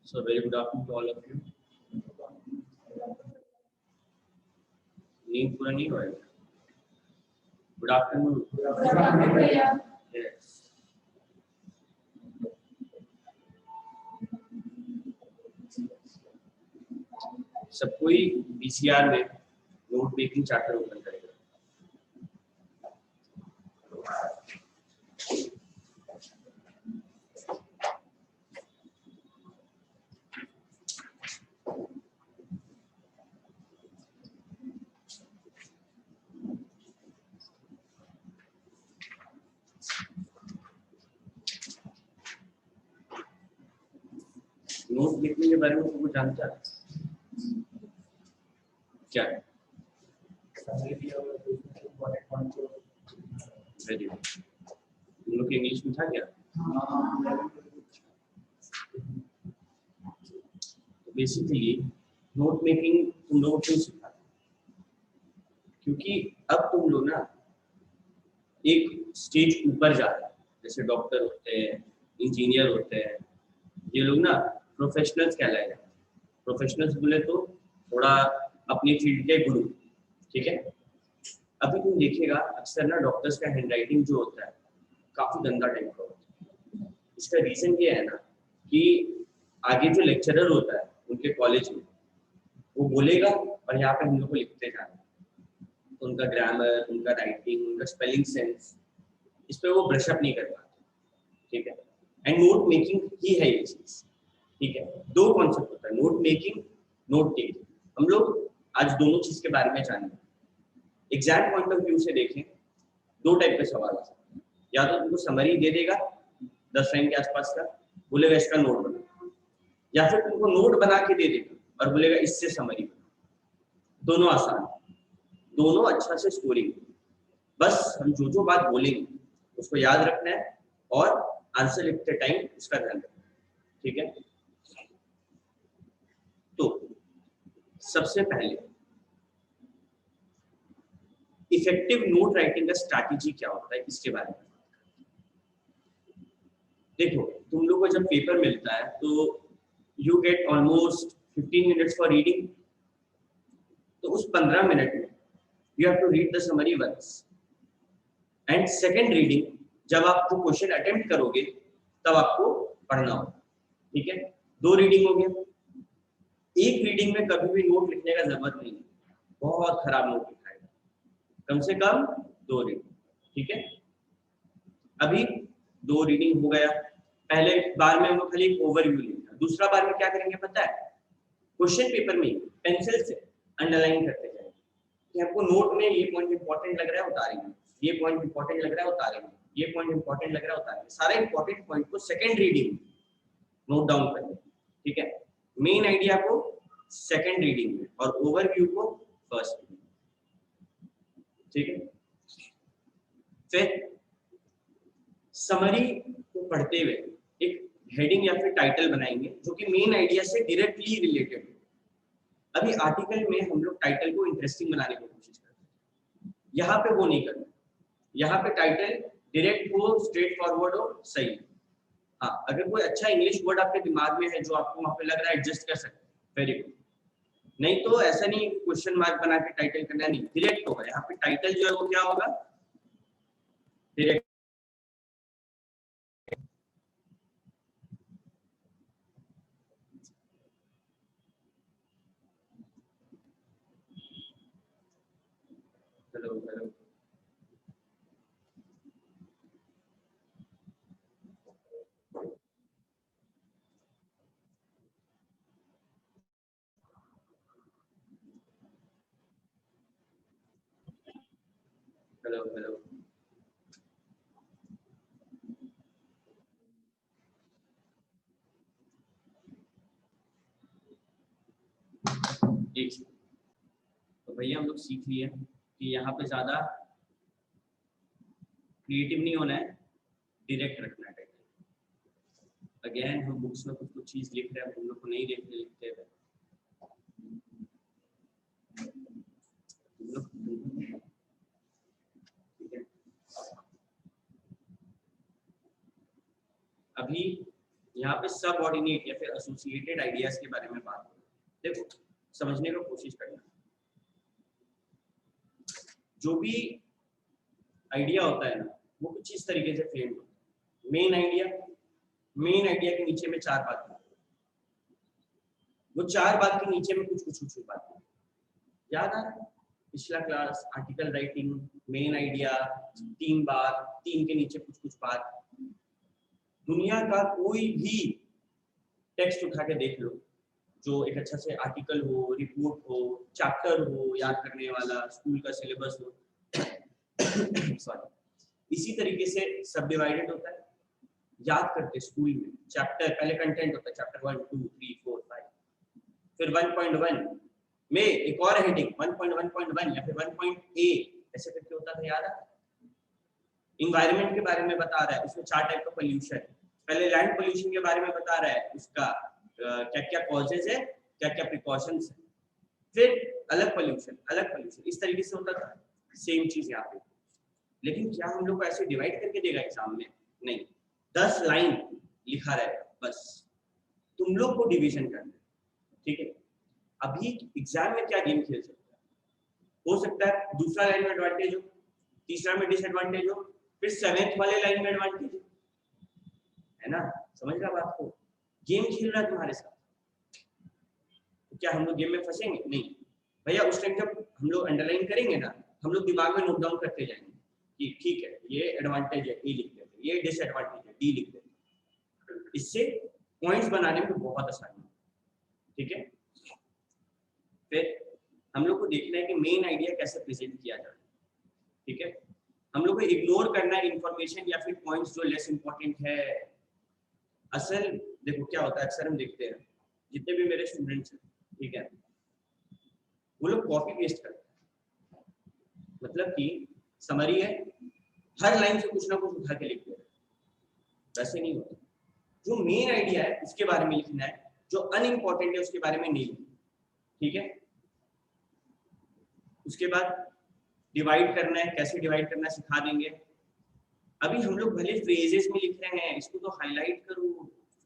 So very good afternoon to all of you. नींद पूरा नहीं होएगा. Good afternoon. Yes. सब कोई BCR में नोट मेकिंग चैप्टर ओपन करेगा. नोट मेकिंग के बारे में तुमको जानता है क्या? Very good. तुम लोग इंग्लिश में था क्या? तो बेसिकली नोट मेकिंग तुम लोग क्यों सीखा? क्योंकि अब तुम लोग ना एक स्टेज ऊपर जा रहे हैं. जैसे डॉक्टर होते हैं, इंजीनियर होते हैं, ये लोग ना प्रोफेशनल्स कहलाए जाते हैं. प्रोफेशनल्स बोले तो थोड़ा अपनी फील्ड के गुरु. ठीक है. अभी तुम देखिएगा अक्सर ना डॉक्टर्स का हैंडराइटिंग जो होता है काफी गंदा टाइप का होता है. इसका रीजन ये है ना कि आगे जो लेक्चरर होता है उनके कॉलेज में वो बोलेगा और यहाँ पे हम लोग को लिखते जाना. तो उनका ग्रामर, उनका राइटिंग, उनका स्पेलिंग सेंस, इस पे वो ब्रश अप नहीं कर पाते. ठीक है. एंड नोट मेकिंग ही है ये चीज. ठीक है. दो कॉन्सेप्ट होता है, नोट मेकिंग, नोट टेकिंग. हम लोग आज दोनों चीज के बारे में जानेंगे. एग्जैम पॉइंट ऑफ व्यू से देखें, दो टाइप के सवाल आ सकते हैं. या तो तुमको समरी दे देगा 10 लाइन के आसपास का, बोलेगा इसका नोट बना, या फिर तुमको नोट बना के दे देगा और बोलेगा इससे समरी बना. दोनों आसान, दोनों अच्छा से स्कोरिंग. बस हम जो बात बोलेंगे उसको याद रखना है और आंसर लिखते टाइम उसका ध्यान रखना है. ठीक है. तो सबसे पहले इफेक्टिव नोट राइटिंग का स्ट्रैटेजी क्या होता है इसके बारे में देखो. तुम लोग को जब पेपर मिलता है तो you get almost 15 minutes for reading. तो उस 15 मिनट में you have to read the summary once and second reading जब आप जो क्वेश्चन अटेम्प्ट करोगे तब आपको पढ़ना होगा. ठीक है. दो रीडिंग हो गया. एक रीडिंग में कभी भी नोट लिखने का जरूरत नहीं है. बहुत खराब नोट लिखाएगा. कम से कम 2 रीडिंग. ठीक है. अभी 2 रीडिंग हो गया. पहले बार में हम लोग खाली ओवरव्यू लेंगे. दूसरा बार में क्या करेंगे पता है? क्वेश्चन पेपर में पेंसिल से अंडरलाइन करते जाएंगे कि हमको नोट में ये पॉइंट इंपॉर्टेंट लग रहा है उतारेंगे, ये पॉइंट इंपॉर्टेंट लग रहा है उतारेंगे, ये पॉइंट इंपॉर्टेंट लग रहा है उतारेंगे. सारे इंपॉर्टेंट पॉइंट को सेकंड रीडिंग नोट डाउन करेंगे. ठीक है. मेन आइडिया को सेकंड रीडिंग में और ओवरव्यू को फर्स्ट रीडिंग. ठीक है. फिर समरी को पढ़ते हुए एक हेडिंग या फिर टाइटल बनाएंगे जो कि मेन आइडिया से डायरेक्टली रिलेटेड हो. अभी आर्टिकल में हम लोग टाइटल को इंटरेस्टिंग बनाने की कोशिश करते हैं. यहाँ पे वो नहीं करना. यहाँ पे टाइटल डायरेक्ट हो, स्ट्रेट फॉरवर्ड हो, सही. हाँ, अगर कोई अच्छा इंग्लिश वर्ड आपके दिमाग में है जो आपको वहाँ पे लग रहा है एडजस्ट कर सकते हैं, वेरी गुड. नहीं तो ऐसा नहीं क्वेश्चन मार्क बना के टाइटल करना, नहीं, डायरेक्ट होगा. यहाँ पे टाइटल जो है वो क्या होगा? Direct. Hello hello. Hello hello. तो भैया हम लोग सीख लिए कि यहाँ पे ज्यादा क्रिएटिव नहीं होना है, डायरेक्ट रखना है टाइटल. अगेन हम बुक्स में कुछ चीज लिख रहे हैं, हम लोग को नहीं लिखते हुए. ठीक है. अभी यहाँ पे सब ऑर्डिनेट या फिर एसोसिएटेड आइडियाज के बारे में बात करें। देखो समझने की कोशिश करना, जो भी आइडिया होता है ना वो कुछ इस तरीके से फ्रेम होता है। मेन आइडिया के नीचे में 4 बातें, वो 4 बात के नीचे में कुछ बातें याद आ रहा है? पिछला class article writing, main idea, 3 बात, 3 के नीचे कुछ बात। दुनिया का कोई भी टेक्स्ट उठा के देख लो जो एक अच्छा से आर्टिकल हो, रिपोर्ट हो, चैप्टर हो याद करने वाला, स्कूल का सिलेबस हो सॉरी, इसी तरीके से सब डिवाइडेड होता है। याद करते स्कूल में चैप्टर, पहले कंटेंट होता है चैप्टर 1 2 3 4 5, फिर 1.1 में एक और हेडिंग 1.1.1 या फिर 1.a ऐसे करके होता था, याद है? इन्वायरमेंट के बारे में बता रहा है, उसमें 4 टाइप का पोल्यूशन, पहले लैंड पोल्यूशन के बारे में बता रहा है, उसका क्या क्या कॉजेज है, क्या क्या प्रिकॉशंस है, फिर अलग पोल्यूशन, इस तरीके से होता था। सेम चीज यहाँ पे, लेकिन क्या हम लोग को ऐसे डिवाइड करके देगा एग्जाम में? नहीं, 10 लाइन लिखा रहेगा बस, तुम लोग को डिवीजन करना है, ठीक है? अभी एग्जाम में क्या गेम खेल सकता है? हो सकता है दूसरा लाइन में एडवांटेज हो, तीसरा में डिसएडवांटेज हो, फिर 7th वाले लाइन में एडवांटेज हो, है ना? समझ रहा बात को? गेम खेल रहा है तुम्हारे साथ, तो क्या हम लोग गेम में फंसेंगे? नहीं भैया, उस टाइम जब हम लोग अंडरलाइन करेंगे ना, हम लोग दिमाग में नोट डाउन करते जाएंगे कि ठीक है ये एडवांटेज है, ए लिख देते, ये डिसएडवांटेज है, डी लिख देते। इससे पॉइंट्स बनाने में बहुत आसानी है, ठीक है? फिर हम लोग को देखना है कि मेन आइडिया कैसे प्रेजेंट किया जाए, ठीक है? हम लोग को इग्नोर करना है इंफॉर्मेशन या फिर पॉइंट्स जो लेस इंपॉर्टेंट है। असल देखो क्या होता है, अक्सर हम देखते हैं जितने भी मेरे स्टूडेंट्स हैं, ठीक है, वो लोग कॉपी पेस्ट करते हैं, मतलब कि समरी है, हर लाइन से कुछ ना कुछ उठा के लिख देते हैं, वैसे नहीं होता। जो मेन आइडिया है उसके बारे में लिखना है, जो अनइम्पॉर्टेंट है उसके बारे में नहीं लिखना, ठीक है? उसके बाद डिवाइड करना है, कैसे डिवाइड करना सिखा देंगे। अभी हम लोग भले फ्रेजेस में लिख रहे हैं, इसको तो हाईलाइट करो,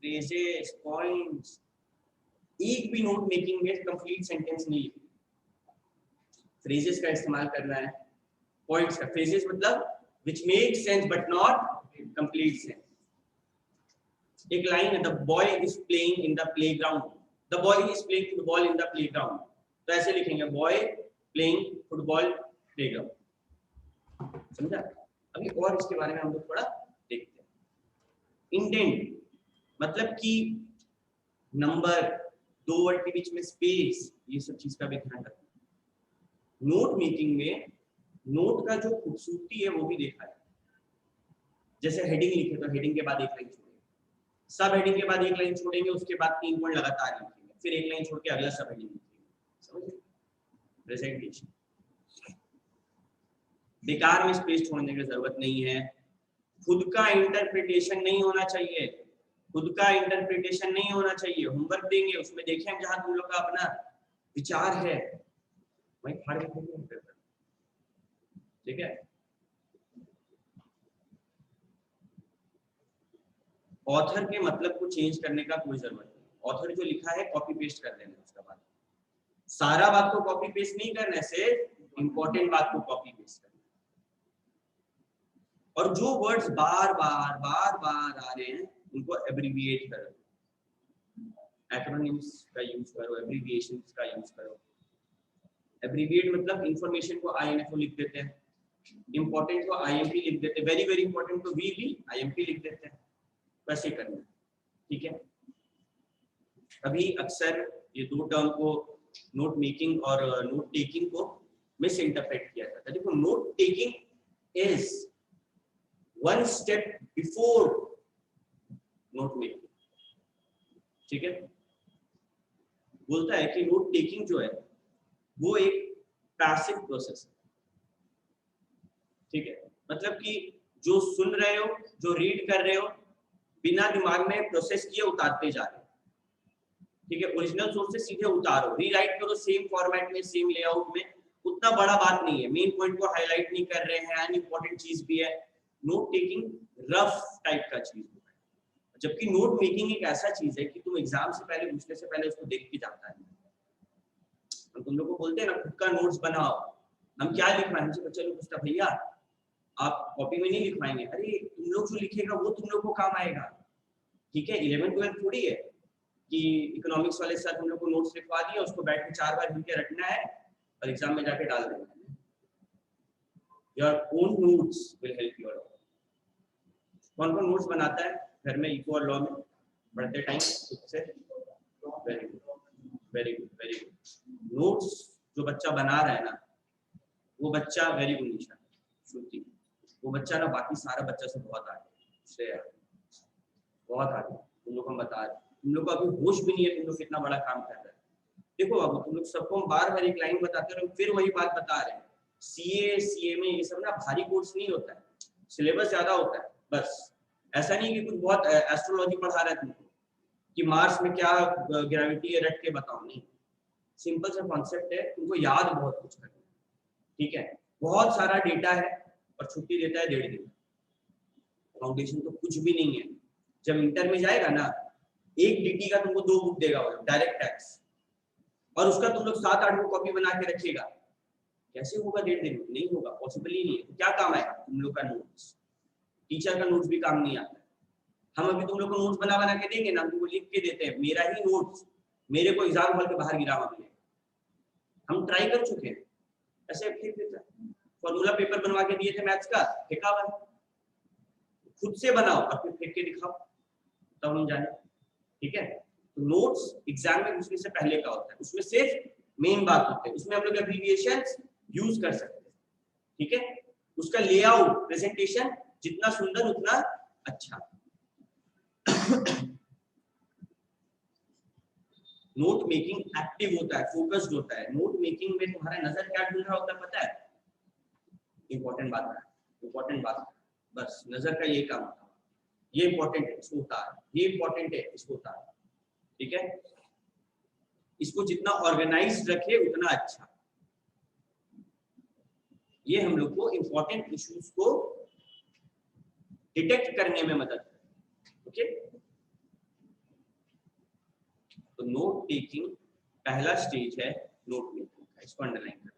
फ्रेजेस, पॉइंट्स। एक भी नोट मेकिंग में कंप्लीट सेंटेंस नहीं लिखना, फ्रेजेस का इस्तेमाल करना है, पॉइंट्स का। फ्रेजेस मतलब which makes sense but not complete sense. एक लाइन है, the boy is playing in the playground, the boy is playing football in the playground, तो ऐसे लिखेंगे boy playing football playground, समझा? अभी और इसके बारे में हम लोग थोड़ा देखते हैं। इंडेंट मतलब कि नंबर, 2 वर्ड के बीच में स्पेस, ये सब चीज का भी ध्यान रखना। नोट मेकिंग में नोट का जो खूबसूरती है वो भी देखा है। जैसे हेडिंग लिखे तो हेडिंग के बाद एक लाइन छोड़ेंगे, सब हेडिंग के बाद एक लाइन छोड़ेंगे, उसके बाद 3 पॉइंट लगातार लिखेंगे, फिर एक लाइन छोड़ के अगला सब हेडिंग लिखेंगे, समझ रहे? प्रेजेंटेशन बेकार में स्पेस छोड़ने की जरूरत नहीं है। खुद का इंटरप्रिटेशन नहीं होना चाहिए, खुद का इंटरप्रिटेशन नहीं होना चाहिए। होमवर्क देंगे उसमें देखें जहां तुम लोग का अपना विचार है वहीं फाड़ के देंगे, ठीक है? ऑथर के मतलब को चेंज करने का कोई जरूरत नहीं, ऑथर जो लिखा है कॉपी पेस्ट कर देना, उसका बाद सारा बात को कॉपी पेस्ट नहीं करना है, सिर्फ इंपॉर्टेंट बात को कॉपी पेस्ट करना। और जो वर्ड्स बार बार आ रहे हैं उनको एब्रिविएट करो, एक्रोनिम्स का यूज करो, एब्रिविएशंस का यूज करो। एब्रिविएट मतलब इंफॉर्मेशन को INFO लिख देते हैं, इंपॉर्टेंट को IMP लिख देते हैं, वेरी वेरी इंपॉर्टेंट को VV IMP लिख देते हैं, वैसे करना, ठीक है? अभी अक्सर ये 2 टर्म को, नोट मेकिंग और नोट टेकिंग को मिस इंटरप्रेट किया जाता है। देखो note taking is 1 step before note making, ठीक है? बोलता है कि नोट टेकिंग जो है वो एक पैसिव प्रोसेस है, ठीक है? मतलब कि जो सुन रहे हो, जो रीड कर रहे हो, बिना दिमाग में प्रोसेस किए उतारते जा रहे हो, ठीक है? ओरिजिनल सोर्स से सीधे उतारो, रीराइट करो सेम फॉर्मेट में, सेम लेआउट में, उतना बड़ा बात नहीं है। मेन पॉइंट को हाईलाइट नहीं कर रहे हैं, अनइम्पोर्टेंट चीज भी है। नोट टेकिंग रफ टाइप का चीज होता है। जबकि नोट मेकिंग एक ऐसा चीज है कि तुम एग्जाम से पहले घुसने से पहले उसको देख के जाता है। हम तुम लोग को बोलते हैं ना खुद का नोट्स बनाओ, हम क्या लिखवाएं, हमसे बच्चे लोग पूछता भैया आप कॉपी में नहीं लिखवाएंगे, अरे तुम लोग जो लिखेगा वो तुम लोग को काम आएगा। ठीक है, 11th-12th थोड़ी है कि इकोनॉमिक्स वाले सर हम लोग को नोट्स लिखवा दिए, उसको बैठ के 4 बार लिख के रखना है और एग्जाम में जाके डाल देना है। Your own notes will help you a lot. कौन कौन नोट्स बनाता है घर में इको और लॉ में पढ़ते टाइम खुद से? Very good, very good, very good. Notes जो बच्चा बना रहा है ना वो बच्चा वेरी गुड निशा श्रुति, वो बच्चा ना बाकी सारा बच्चा से बहुत आगे, बहुत आगे। तुम लोग हम बता रहे, तुम लोग को अभी होश भी नहीं है तुम लोग कितना बड़ा काम कर रहे हैं। देखो बाबू तुम लोग सबको हम बार बार एक लाइन बताते रहे, फिर वही बात बता रहे हैं। सीए सीएमए ये सब ना भारी कोर्स नहीं होता है, सिलेबस ज्यादा होता है। बस ऐसा नहीं कि कुछ बहुत एस्ट्रोलॉजी पढ़ा रहा है तुमको कि मार्स में क्या ग्रेविटी है रट के बताओ, नहीं। सिंपल सा कॉन्सेप्ट है, तुमको याद बहुत कुछ करना है। ठीक है, बहुत सारा डेटा है और छुट्टी देता है 1.5 दिन। फाउंडेशन तो कुछ भी नहीं है। जब इंटर में जाएगा ना 1 DT का तुमको 2 बुक देगा वो डायरेक्ट टैक्स, और उसका तुम लोग 7-8 कॉपी बना के रखिएगा। कैसे होगा 1.5 दिन में? नहीं होगा, पॉसिबल ही नहीं है। तो क्या काम आएगा तुम लोग का नोट्स? टीचर का नोट्स भी काम नहीं आता है। हम अभी तुम लोग को नोट्स बना बना के देंगे ना, तुमको लिख के देते हैं, मेरा ही नोट्स मेरे को एग्जाम हॉल के बाहर गिरा हुआ मिलेगा। हम ट्राई कर चुके हैं, ऐसे फेंक देता है। फॉर्मूला पेपर बनवा के दिए थे मैथ्स का, फेंका हुआ, खुद से बनाओ और फिर फेंक के दिखाओ तब हम जाने। ठीक है, तो नोट्स एग्जाम में घुसने से पहले का होता है, उसमें सिर्फ मेन बात होते हैं, उसमें हम लोग एब्रिविएशंस यूज कर सकते हैं। ठीक है, उसका लेआउट प्रेजेंटेशन जितना सुंदर उतना अच्छा। नोट मेकिंग एक्टिव होता है, फोकस्ड होता है। नोट मेकिंग में तुम्हारा नजर क्या ढूंढ रहा होता है पता है? इंपॉर्टेंट बात है, इंपॉर्टेंट बात है, बस नजर का ये काम होता है। ये इंपॉर्टेंट है इसको उतार, ये इंपॉर्टेंट है इसको उतार। ठीक है, इसको जितना ऑर्गेनाइज्ड रखे उतना अच्छा। ये हम लोग को इंपॉर्टेंट इश्यूज को डिटेक्ट करने में मदद करता है। ओके, तो नोट टेकिंग पहला स्टेज है नोट मेकिंग का, इसको अंडरलाइन करें।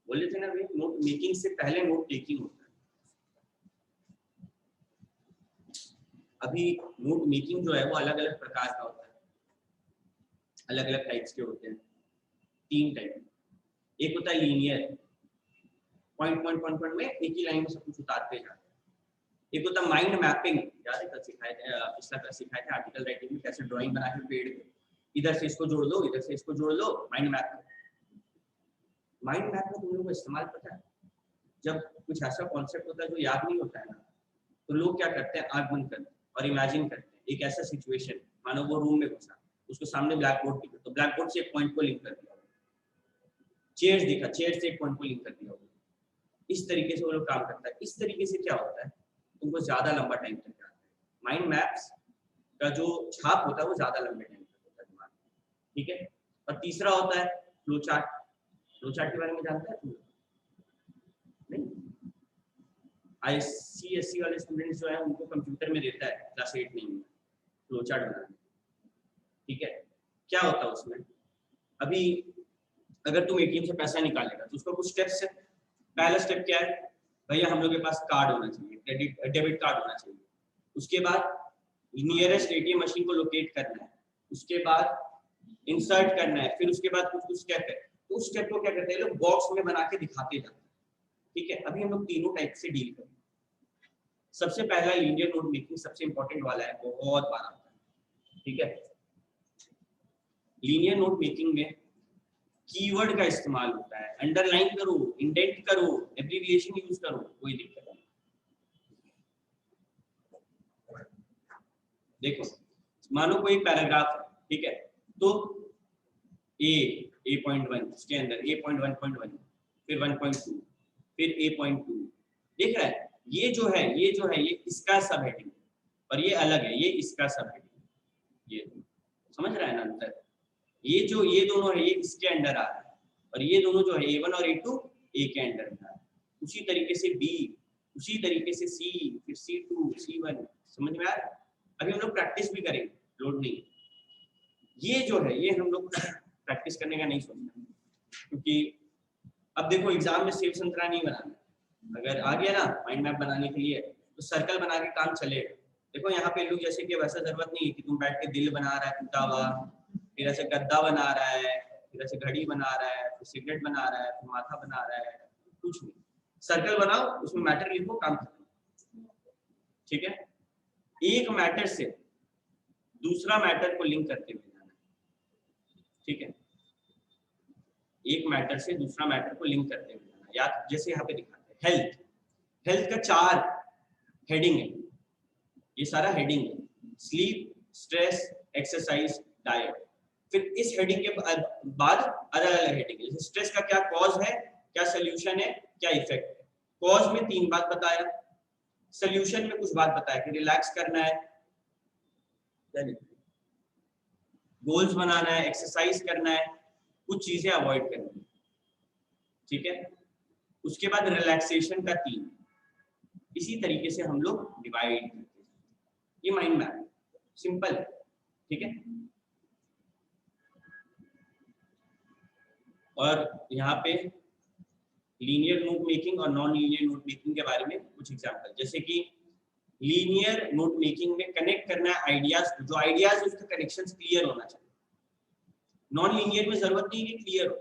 बोले थे ना भाई नोट मेकिंग से पहले नोट टेकिंग होता है। अभी नोट मेकिंग जो है वो अलग अलग प्रकार का होता है, अलग अलग टाइप्स के होते हैं। 3 टाइप, एक होता है linear, point point point point में एक ही लाइन में सब कुछ उतारते जाते हैं। एक होता है माइंड मैपिंग, याद है कल सिखाए थे, पिछला क्लास सिखाए थे आर्टिकल राइटिंग में कैसे ड्राइंग बना के पेड़ पे इधर से इसको जोड़ लो, इधर से इसको जोड़ लो, माइंड मैप। माइंड मैप में तुम लोगों को इस्तेमाल पता है? जब कुछ ऐसा कॉन्सेप्ट होता है जो याद नहीं होता है ना, तो लोग क्या करते हैं, आंख बंद करते हैं और इमेजिन करते हैं एक ऐसा सिचुएशन, मानो वो रूम में घुसा, उसको सामने ब्लैक बोर्ड दिखा, तो ब्लैक बोर्ड से एक पॉइंट को लिंक कर दिया, चेयर्स दिखा, चेयर से एक पॉइंट को लिंक कर दिया। इस तरीके से वो लोग काम करता है। इस तरीके से क्या होता है, उनको ज्यादा लंबा टाइम तक जाता है। माइंड मैप्स का जो छाप होता है वो ज्यादा लंबे टाइम तक होता है दिमाग में। ठीक है, और तीसरा होता है फ्लो चार्ट। फ्लो चार्ट के बारे में जानते हैं तुम? नहीं, ICSE वाले स्टूडेंट्स जो है उनको कंप्यूटर में देता है क्लास 8 में फ्लो चार्ट बनाने। ठीक है, क्या होता है उसमें? अभी अगर तुम ATM से पैसा निकालेगा तो उसका कुछ स्टेप्स है। पहला स्टेप क्या है भैया, हम लोग के पास कार्ड होना चाहिए, क्रेडिट डेबिट कार्ड होना चाहिए। उसके बाद नियरेस्ट ATM मशीन को लोकेट करना है, उसके बाद इंसर्ट करना है, फिर उसके बाद कुछ कुछ स्टेप है। तो उस स्टेप को क्या करते हैं लोग बॉक्स में बना के दिखाते जाते हैं। ठीक है, अभी हम लोग तीनों टाइप से डील करें। सबसे पहला लीनियर नोट मेकिंग सबसे इंपॉर्टेंट वाला है, बहुत बार आता है। ठीक है, लीनियर नोट मेकिंग में कीवर्ड का इस्तेमाल होता है, अंडरलाइन करो, इंडेंट करो, एब्रिविएशन यूज करो, कोई दिक्कत नहीं। देखो मानो कोई पैराग्राफ है, ठीक है, तो A.1 उसके अंदर A.1.1 फिर 1.2 फिर A.2 देख रहा है, ये जो है ये इसका सब हेडिंग और ये अलग है, ये इसका सब हेडिंग। ये समझ रहा है ना अंतर? ये दोनों है ये इसके अंडर आ रहा है, और ये दोनों जो है A1 और A2 A के अंडर में आ रहा है। उसी तरीके से B, उसी तरीके से C, फिर C2 C1, समझ में आ रहा है? अभी हम लोग प्रैक्टिस भी करेंगे, लोड नहीं। ये जो है ये हम लोग प्रैक्टिस करने का नहीं सोचना, क्योंकि अब देखो एग्जाम में सेब संतरा नहीं बनाना, अगर आ गया ना माइंड मैप बनाने के लिए तो सर्कल बना के काम चलेगा। देखो यहाँ पे लोग जैसे कि वैसा जरूरत नहीं है कि तुम बैठ के दिल बना रहा है टूटा हुआ, फिर ऐसे गद्दा बना रहा है, फिर ऐसे घड़ी बना रहा है, फिर सिगरेट बना रहा है, फिर माथा बना रहा है, कुछ नहीं। सर्कल बनाओ, उसमें मैटर लिखो, काम खत्म। ठीक है, एक मैटर से दूसरा मैटर को लिंक करते हुए जाना। ठीक है, एक मैटर से दूसरा मैटर को लिंक करते हुए जाना। याद जैसे यहाँ पे दिखाते हैं हेल्थ, हेल्थ का 4 हेडिंग है, ये सारा हेडिंग है, स्लीप, स्ट्रेस, एक्सरसाइज, डाइट। फिर इस हेडिंग के बाद अलग अलग हेडिंग है, जैसे स्ट्रेस का क्या कॉज है, क्या सोल्यूशन है, क्या इफेक्ट है। कॉज में 3 बात बताया, सोल्यूशन में कुछ बात बताया कि रिलैक्स करना है, गोल्स बनाना है, एक्सरसाइज करना है, कुछ चीजें अवॉइड करनी है। ठीक है, उसके बाद रिलैक्सेशन का 3। इसी तरीके से हम लोग डिवाइड करते हैं। ये माइंड मैप सिंपल, ठीक है। और यहाँ पे लीनियर नोट मेकिंग और नॉन लीनियर नोट मेकिंग के बारे में कुछ एग्जांपल, जैसे कि लीनियर नोट मेकिंग में कनेक्ट करना है आइडियाज, जो आइडियाज उसका कनेक्शंस क्लियर होना चाहिए। नॉन लीनियर में जरूरत नहीं है कि क्लियर हो,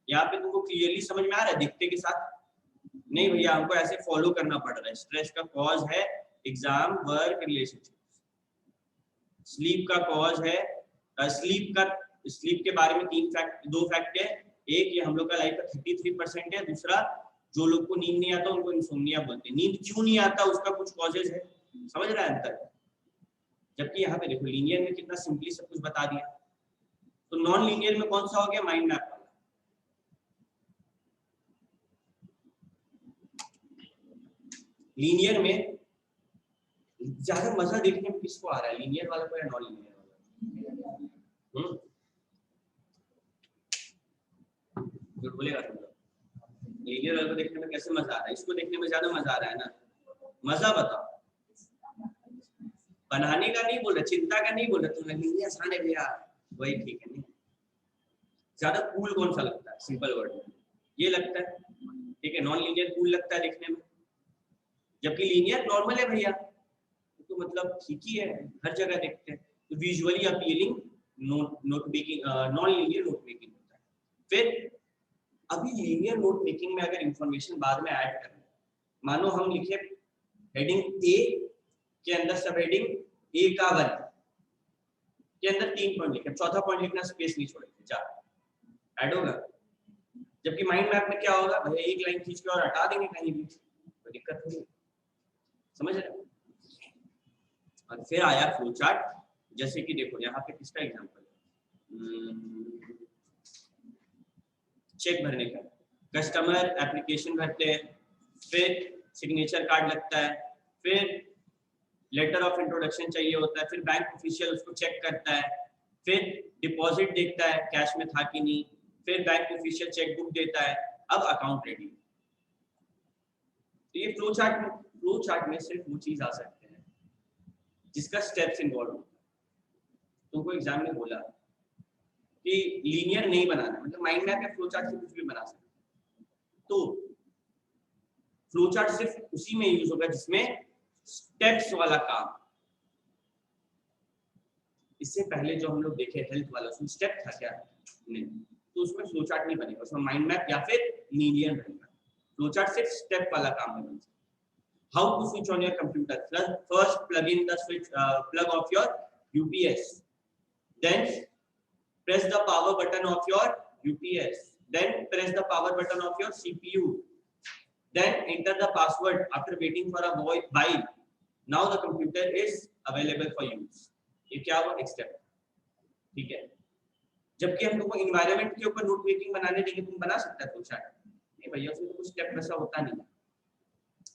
यहाँ पे तुमको क्लियरली समझ में आ रहा है दिखते के साथ, नहीं भैया हमको ऐसे फॉलो करना पड़ रहा है। स्ट्रेस का कॉज है एग्जाम, वर्क, रिलेशनशिप। स्लीप का कॉज है स्लीप के बारे में 2 फैक्ट है। एक, ये हम लोग का लाइफ का 33% है। दूसरा, जो लोग को नींद नहीं आता उनको इंसोम्निया बोलते हैं। नींद क्यों नहीं आता उसका कुछ कॉजेज है, समझ रहा है अंतर। जबकि यहाँ पे देखो लीनियर में कितना सिंपली सब कुछ बता दिया। तो नॉन लीनियर में कौन सा हो गया, माइंड मैप वाला। लीनियर में ज्यादा मजा देखने में किसको आ रहा है, लीनियर वाला को या नॉन लीनियर वाला? झूठ बोलेगा तुम लोग? लीनियर वाले को देखने में कैसे मजा आ रहा है, इसको देखने में ज्यादा मजा आ रहा है ना। मजा बताओ, बनाने का नहीं बोल रहा, चिंता का नहीं बोल रहा, तुम्हें लीनियर आसान है भैया, वही ठीक है। नहीं, ज्यादा कूल कौन सा लगता है, सिंपल वर्ड में ये लगता है, ठीक है। नॉन लीनियर कूल लगता है देखने में, जबकि लीनियर नॉर्मल है भैया, तो मतलब ठीक ही है, हर जगह देखते हैं। तो visually appealing note making, non linear note making होता है। फिर अभी लीनियर नोट मेकिंग में अगर इंफॉर्मेशन बाद में ऐड करें, मानो हम लिखे हेडिंग ए के अंदर सब हेडिंग ए का 1 के अंदर 3 पॉइंट लिखे, चौथा पॉइंट लिखना स्पेस नहीं छोड़ेंगे, 4 ऐड होगा। जबकि माइंड मैप में क्या होगा भैया, एक लाइन खींच के और हटा देंगे कहीं भी, कोई दिक्कत नहीं, समझ रहे हो। और फिर आया फ्लो चार्ट, जैसे कि देखो यहाँ पे किसका एग्जांपल है, चेक भरने का। कस्टमर एप्लीकेशन भरते हैं, फिर सिग्नेचर कार्ड लगता है, फिर लेटर ऑफ इंट्रोडक्शन चाहिए होता है, फिर बैंक ऑफिशियल उसको चेक करता है, फिर डिपॉजिट देखता है कैश में था कि नहीं, फिर बैंक ऑफिशियल चेक बुक देता है, अब अकाउंट रेडी। तो ये फ्लो चार्ट में सिर्फ वो चीज आ सकते हैं जिसका स्टेप्स इन्वॉल्व होता है। तुमको एग्जाम में बोला कि लीनियर नहीं बनाना, मतलब माइंड मैप या फ्लो चार्ट से कुछ भी बना सकते, तो फ्लो चार्ट सिर्फ उसी में यूज होगा जिसमें स्टेप्स वाला काम। इससे पहले जो हम लोग देखे हेल्थ वाला, उसमें स्टेप था क्या? नहीं, तो उसमें फ्लो चार्ट नहीं बनेगा, उसमें माइंड मैप या फिर लीनियर बनेगा। फ्लो चार्ट सिर्फ स्टेप वाला काम है। How to switch on your computer, first plug in the switch, plug off your UPS, then press the power button of your UPS, then press the power button of your CPU, then enter the password after waiting for a while. Now the computer is available for use. ये क्या हुआ, एक step, ठीक है। जबकि हम लोग को एनवायरनमेंट के ऊपर नोट मेकिंग बनाने देंगे, तुम बना सकता है फ्लो चार्ट? नहीं भैया, उसमें तो कुछ स्टेप वैसा होता नहीं,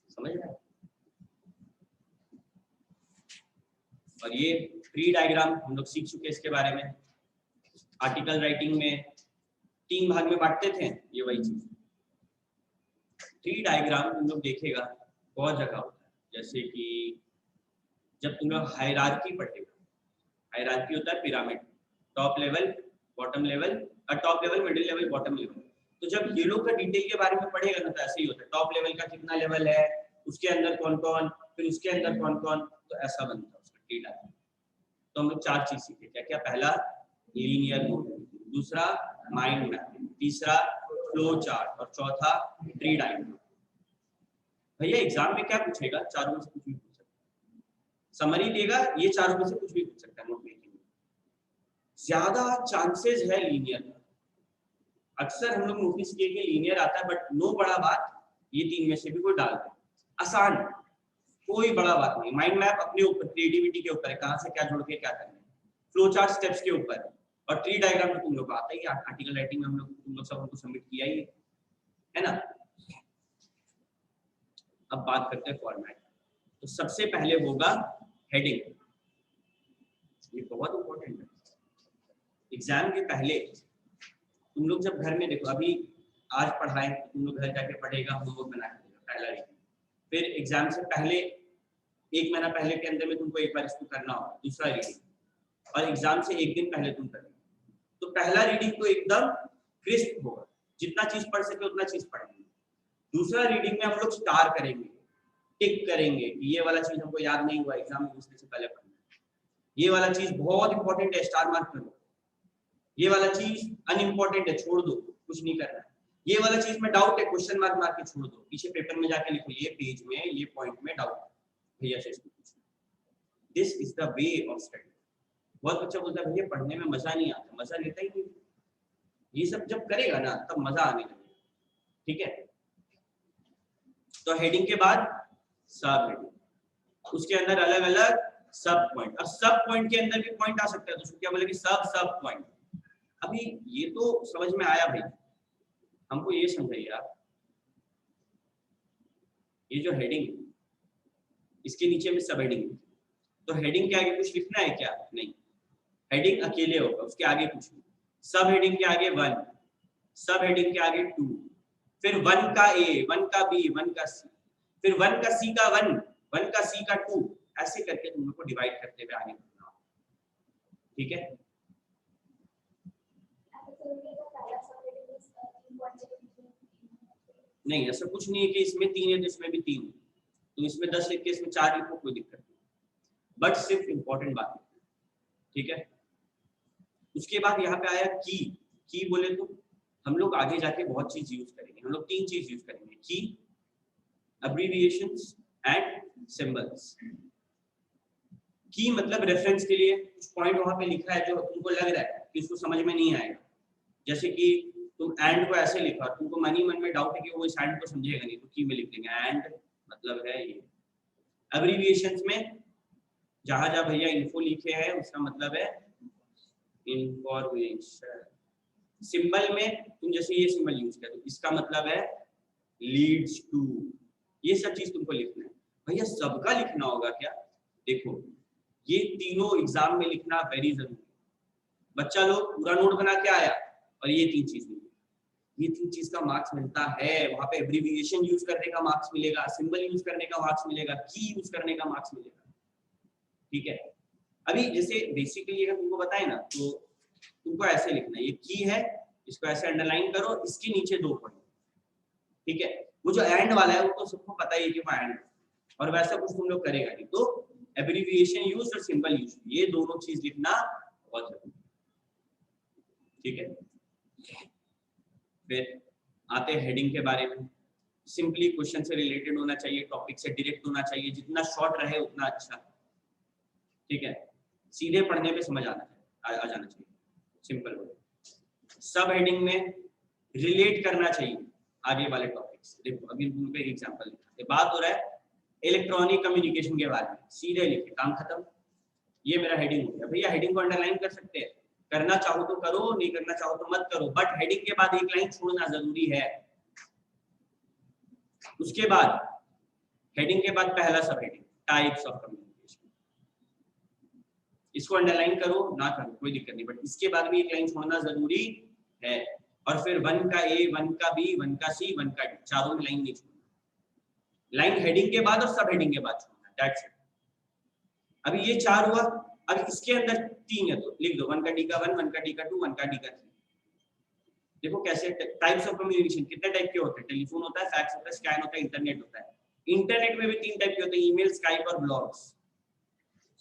समझ रहे हैं। और ये ट्री डायग्राम हम लोग सीख चुके हैं इसके बारे में। आर्टिकल राइटिंग में 3 भाग में बांटते थे, ये वही चीज। ट्री डायग्राम तुम लोग देखेगा बहुत जगह होता है, जैसे कि जब तुम लोग हायरार्की पढ़े, हायरार्की होता है pyramid, top level bottom level, top level middle level bottom level. तो जब ये लोग का डिटेल के बारे में पढ़ेगा ना तो ऐसे ही होता है, टॉप लेवल का कितना लेवल है, उसके अंदर कौन कौन, फिर उसके अंदर कौन कौन, तो ऐसा बनता है उसका ट्री डायग्राम। तो हम लोग 4 चीज सीखे, क्या क्या? पहला लीनियर मॉडल, दूसरा माइंड मैप, तीसरा फ्लो चार्ट और चौथा ट्री डायग्राम। भैया एग्जाम में क्या पूछेगा? चारों में से कुछ भी पूछ सकता है, समरी देगा, ये चारों में से कुछ भी पूछ सकता है नोट मेकिंग में। ज्यादा चांसेस है लीनियर का, अक्सर हम लोग नोटिस किए कि लीनियर आता है, बट नो बड़ा बात, ये 3 में से भी कोई डाल दे, आसान, कोई बड़ा बात नहीं। माइंड मैप अपने ऊपर, क्रिएटिविटी के ऊपर है, कहां से क्या जोड़ के क्या करना है। फ्लो चार्ट स्टेप्स के ऊपर है, और ट्री डायग्राम तो तुम लोग को आता ही, आर्टिकल राइटिंग में हम लोग, तुम लोग सब हमको सबमिट किया ही है ना। अब बात करते हैं फॉर्मेट। तो सबसे पहले होगा हेडिंग, ये बहुत इंपॉर्टेंट है। एग्जाम के पहले तुम लोग जब घर में देखो, अभी आज पढ़ाएं तो तुम लोग घर जाके पढ़ेगा, होमवर्क बना के देगा, पहला रीडिंग। फिर एग्जाम से पहले 1 महीना पहले के अंदर में तुमको एक बार इसको करना होगा, दूसरा रीडिंग, और एग्जाम से 1 दिन पहले तुम करेंगे। तो पहला रीडिंग तो एकदम क्रिस्प होगा, जितना चीज पढ़ सके उतना चीज पढ़ेंगे। दूसरा रीडिंग में हम लोग स्टार करेंगे, टिक करेंगे कि ये वाला चीज हमको याद नहीं हुआ, एग्जाम में घुसने से पहले पढ़ना, ये वाला चीज बहुत इंपॉर्टेंट है, स्टार मार्क करो, ये वाला चीज अनइम्पोर्टेंट है, छोड़ दो, कुछ नहीं करना है, ये वाला चीज में डाउट है, क्वेश्चन मार्क मार के छोड़ दो, पीछे पेपर में जाके लिखो ये पेज में ये पॉइंट में डाउट भैया से इसको पूछो। This is the way of study. बहुत बच्चा बोलता है भैया पढ़ने में मजा नहीं आता, मजा लेता ही नहीं, ये सब जब करेगा ना तब मजा आने लगेगा, ठीक है। तो हेडिंग के बाद सब हेडिंग, उसके अंदर अलग अलग सब पॉइंट, अब सब पॉइंट के अंदर भी पॉइंट आ सकता है, तो उसको क्या बोलेंगे? सब पॉइंट। अभी ये तो समझ में आया भाई, हमको ये समझाइए आप, ये जो हेडिंग, इसके नीचे में सब हेडिंग, तो हेडिंग के आगे कुछ लिखना है क्या? नहीं, हेडिंग अकेले होगा, उसके आगे कुछ नहीं। सब हेडिंग के आगे 1, सब हेडिंग के आगे 2, फिर 1 का A, 1 का B, 1 का C, फिर 1 का C का 1, 1 का C का 2, ऐसे करके तुम लोग को डिवाइड करते हुए आगे बढ़ना, ठीक है। नहीं, ऐसा कुछ नहीं है कि इसमें 3 है तो इसमें भी 3, तो इसमें 10 लिख के इसमें 4 लिखो, कोई दिक्कत नहीं, बट सिर्फ इंपॉर्टेंट बात है, ठीक है। उसके बाद यहाँ पे आया की बोले तो हम लोग आगे जाके बहुत चीज यूज करेंगे, हम लोग 3 चीज यूज करेंगे, की, अब्रीविएशंस एंड सिंबल्स। की मतलब रेफरेंस के लिए, कुछ पॉइंट वहां पे लिखा है जो तुमको लग रहा है कि उसको समझ में नहीं आएगा, जैसे कि तुम एंड को ऐसे लिखा, तुमको मन ही मन में डाउट है कि वो इस एंड को समझेगा नहीं, तो की में लिख देंगे एंड मतलब है ये। अब्रीविएशंस में जहां जहां भैया इन्फो लिखे हैं उसका मतलब है इंफॉर्मेशन। सिंबल में तुम जैसे ये सिंबल यूज कर, इसका मतलब है लीड्स टू, ये सब चीज तुमको लिखना है। भैया सबका लिखना होगा क्या? देखो ये तीनों एग्जाम में लिखना वेरी जरूरी है। बच्चा लोग पूरा नोट बना के आया और ये 3 चीज लिखी, ये 3 चीज का मार्क्स मिलता है, वहां पे एब्रीविएशन यूज करने का मार्क्स मिलेगा, सिंबल यूज करने का मार्क्स मिलेगा, की यूज करने का मार्क्स मिलेगा, ठीक है। अभी जैसे बेसिकली अगर तुमको बताए ना तो तुमको ऐसे लिखना है, ये की है, इसको ऐसे अंडरलाइन करो, इसके नीचे 2 पॉइंट, ठीक है। वो जो एंड वाला है वो तो सबको पता ही है कि वो एंड, और वैसा कुछ तुम लोग करेगा नहीं, तो एब्रीविएशन यूज और सिंबल यूज, ये दोनों चीज लिखना बहुत जरूरी, ठीक है। फिर आते हैं हेडिंग के बारे में। सिंपली क्वेश्चन से रिलेटेड होना चाहिए, टॉपिक से डायरेक्ट होना चाहिए, जितना शॉर्ट रहे उतना अच्छा, ठीक है। सीधे पढ़ने पे समझ आना चाहिए, आ जाना चाहिए, सिंपल हो। सब हेडिंग में रिलेट करना चाहिए आगे वाले टॉपिक्स। देखो अभी तुम पे एग्जांपल लिखा, बात हो रहा है इलेक्ट्रॉनिक कम्युनिकेशन के बारे में, सीधे लिखे, काम खत्म। ये मेरा हेडिंग हो गया। भैया हेडिंग को अंडरलाइन कर सकते हैं, करना चाहो तो करो, नहीं करना चाहो तो मत करो, बट हेडिंग के बाद एक लाइन छोड़ना जरूरी है। उसके बाद हेडिंग के बाद पहला सब हेडिंग, टाइप्स ऑफ कम्युनिकेशन, इसको अंडरलाइन करो ना करो कोई दिक्कत नहीं, बट इसके बाद भी एक लाइन छोड़ना जरूरी है। और फिर 1 का A, 1 का B, 1 का C, 1 का D, चारों में लाइन नहीं छोड़ना, लाइन हेडिंग के बाद और सब हेडिंग के बाद छोड़ना, दैट्स इट। अभी ये 4 हुआ, अब इसके अंदर 3 है तो लिख दो 1 का डी का 1, 1 का डी का 2, 1 का डी का 3। देखो कैसे टाइप्स ऑफ कम्युनिकेशन कितने टाइप के होते हैं, टेलीफोन होता है, फैक्स होता है, स्कैन होता है, इंटरनेट होता है। इंटरनेट में भी 3 टाइप के होते हैं, ईमेल, स्काइप और ब्लॉग्स।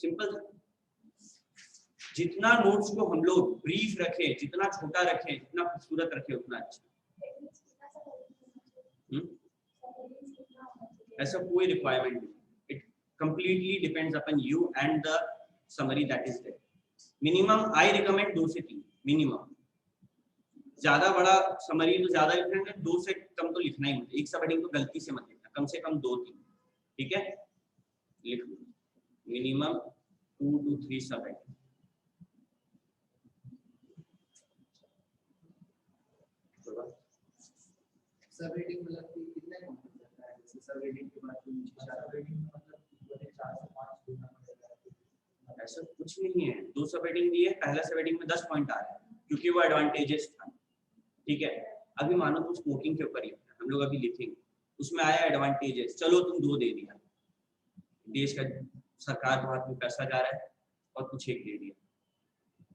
सिंपल था। जितना नोट्स को हम लोग ब्रीफ रखें, जितना छोटा रखें, जितना खूबसूरत रखें, उतना अच्छा। ऐसा कोई रिक्वायरमेंट नहीं, it completely depends upon you and the summary that is there. Minimum I recommend 2 से 3 मिनिमम। ज्यादा बड़ा समरी तो ज्यादा लिखना है, 2 से कम तो लिखना ही मत। एक सब हेडिंग तो गलती से मत लिखना, कम से कम 2-3, ठीक है, लिख लो मिनिमम 2 to 3 सब हेडिंग। सब हेडिंग मतलब कितने कंप्लीट करता है, जैसे सब हेडिंग के बाद सब हेडिंग मतलब 4 से 5 देना पड़ेगा। ऐसा कुछ नहीं है, 2 सब हेडिंग दिए, पहला सब हेडिंग में 10 पॉइंट आ रहा है क्योंकि वो एडवांटेजेस था, ठीक है। अभी मानो तुम स्मोकिंग के ऊपर ही हम लोग अभी लिखेंगे, उसमें आया एडवांटेजेस, चलो तुम 2 दे दिया, देश का सरकार के हाथ में पैसा जा रहा है और कुछ एक दे दिया।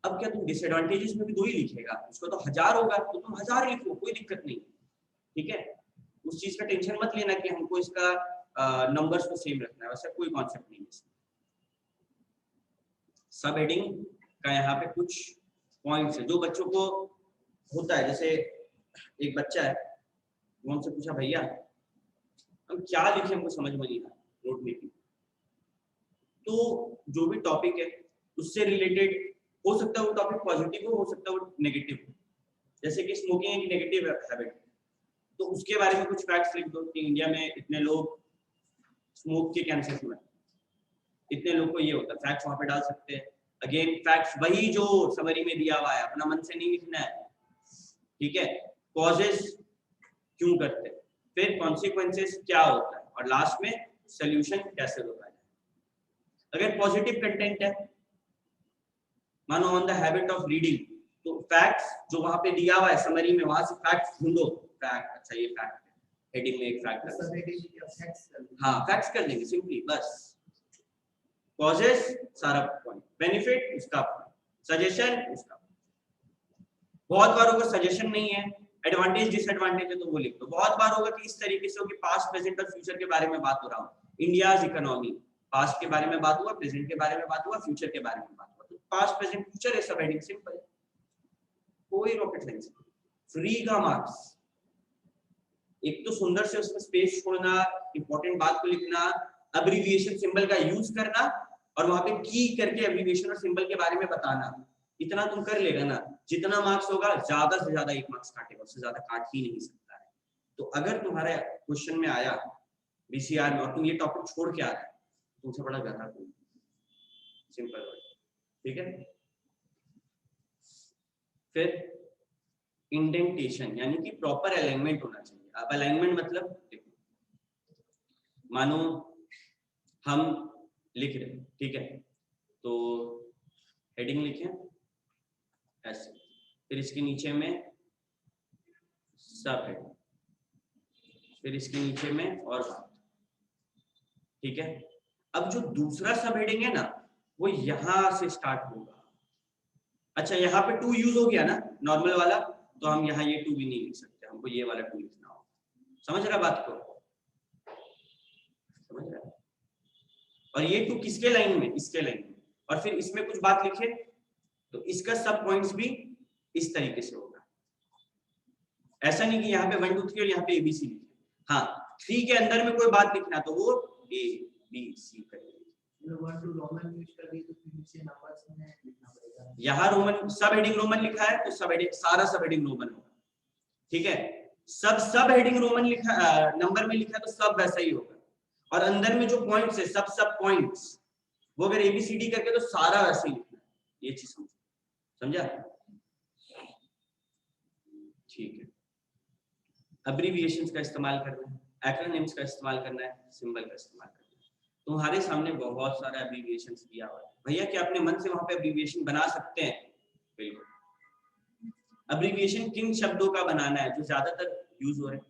अब क्या तुम डिसएडवांटेजेस में भी 2 ही लिखेगा, उसको तो 1000 होगा तो तुम 1000 लिखो, कोई दिक्कत नहीं, ठीक है। उस चीज का टेंशन मत लेना कि हमको इसका नंबर्स को सेम रखना है, वैसा कोई कॉन्सेप्ट नहीं है। सब हेडिंग का यहाँ पे कुछ पॉइंट्स है जो बच्चों को होता है। जैसे एक बच्चा है, वो हमसे पूछा भैया हम क्या लिखें, हमको समझ में नहीं आ रहा नोट मेकिंग। तो जो भी टॉपिक है उससे रिलेटेड हो सकता है, वो टॉपिक पॉजिटिव हो सकता है वो नेगेटिव हो। जैसे कि स्मोकिंग एक नेगेटिव हैबिट, तो उसके बारे में कुछ फैक्ट्स लिख दो कि इंडिया में इतने लोग स्मोक के कैंसर से मरते, इतने लोग को ये होता है, फैक्ट्स वहां पे डाल सकते हैं। अगेन फैक्ट्स वही जो समरी में दिया हुआ है, अपना मन से नहीं लिखना है, ठीक है। कॉजेस क्यों करते हैं, फिर कॉन्सिक्वेंसेस क्या होता है, और लास्ट में सोल्यूशन कैसे होता है। अगर पॉजिटिव कंटेंट है, मानो on the habit of reading, तो फैक्ट्स जो वहां पे दिया हुआ है समरी में, वहां से फैक्ट्स ढूंढो। फैक्ट, अच्छा ये फैक्ट है, हेडिंग में एक फैक्ट है, हाँ फैक्ट्स कर देंगे सिंपली बस। कॉजेस सारा पॉइंट, बेनिफिट उसका पॉइंट, सजेशन उसका। बहुत बार होगा सजेशन नहीं है, एडवांटेज डिसएडवांटेज है तो वो लिख दो। बहुत बार होगा कि इस तरीके से होगी पास्ट प्रेजेंट और फ्यूचर के बारे में बात हो रहा हूँ, इंडियाज इकोनॉमी, पास्ट के बारे में बात हुआ, प्रेजेंट के बारे में बात हुआ, फ्यूचर के बारे में बात हुआ, तो पास्ट प्रेजेंट फ्यूचर है, सब हेडिंग सिंपल, कोई रॉकेट साइंस। फ्री का मार्क्स, एक तो सुंदर से उसमें स्पेस छोड़ना, इंपॉर्टेंट बात को लिखना, एब्रिविएशन सिंबल का यूज करना, और वहां पे की करके एब्रिविएशन और सिंबल के बारे में बताना। इतना तुम कर लेगा ना, जितना मार्क्स होगा ज्यादा से ज्यादा 1 मार्क्स काटेगा, उससे ज्यादा काट ही नहीं सकता है। तो अगर तुम्हारे क्वेश्चन में आया बीसीआर में और तुम ये टॉपिक छोड़ के आ रहा है, तुमसे बड़ा गधा कोई, सिंपल वर्ड, ठीक है। फिर इंडेंटेशन, यानी कि प्रॉपर अलाइनमेंट होना चाहिए। अब अलाइनमेंट मतलब देखो, मानो हम लिख रहे हैं, ठीक है, तो हेडिंग लिखें ऐसे, फिर इसके नीचे में सब हेडिंग, फिर इसके नीचे में और बात, ठीक है। अब जो दूसरा सब हेडिंग है ना, वो यहां से स्टार्ट होगा। अच्छा यहाँ पे 2 यूज हो गया ना, नॉर्मल वाला, तो हम यहाँ ये 2 भी नहीं लिख सकते, हमको ये वाला 2 लिखना होगा। समझ रहा बात को, समझ रहा। और ये 2 किसके लाइन में, इसके लाइन में, और फिर इसमें कुछ बात लिखे तो इसका सब पॉइंट्स भी इस तरीके से होगा। ऐसा नहीं कि यहाँ पे 1 2 3 और यहाँ पे ABC लिखे, हाँ 3 के अंदर में कोई बात लिखना तो वो ABC करेंगे। 1 2 रोमन यूज कर दी तो फिर नीचे नंबर्स में लिखना पड़ेगा। यहाँ रोमन सब हेडिंग रोमन लिखा है तो सब हेडिंग, सारा सब हेडिंग रोमन होगा, ठीक है। सब हेडिंग रोमन लिखा, नंबर में लिखा है तो सब वैसा ही होगा। और अंदर में जो पॉइंट्स है, सब पॉइंट्स, वो अगर ABCD करके तो सारा वैसे ही लिखना है। ये चीज समझा, ठीक है। एब्रिविएशंस का इस्तेमाल करना है, एक्रोनिम्स का इस्तेमाल करना है, सिंबल का इस्तेमाल करना है। तुम्हारे सामने बहुत सारा एब्रिविएशंस दिया हुआ है, भैया क्या अपने मन से वहां पे एब्रिविएशन बना सकते हैं? बिल्कुल। एब्रिविएशन किन शब्दों का बनाना है जो ज्यादातर यूज हो रहे हैं?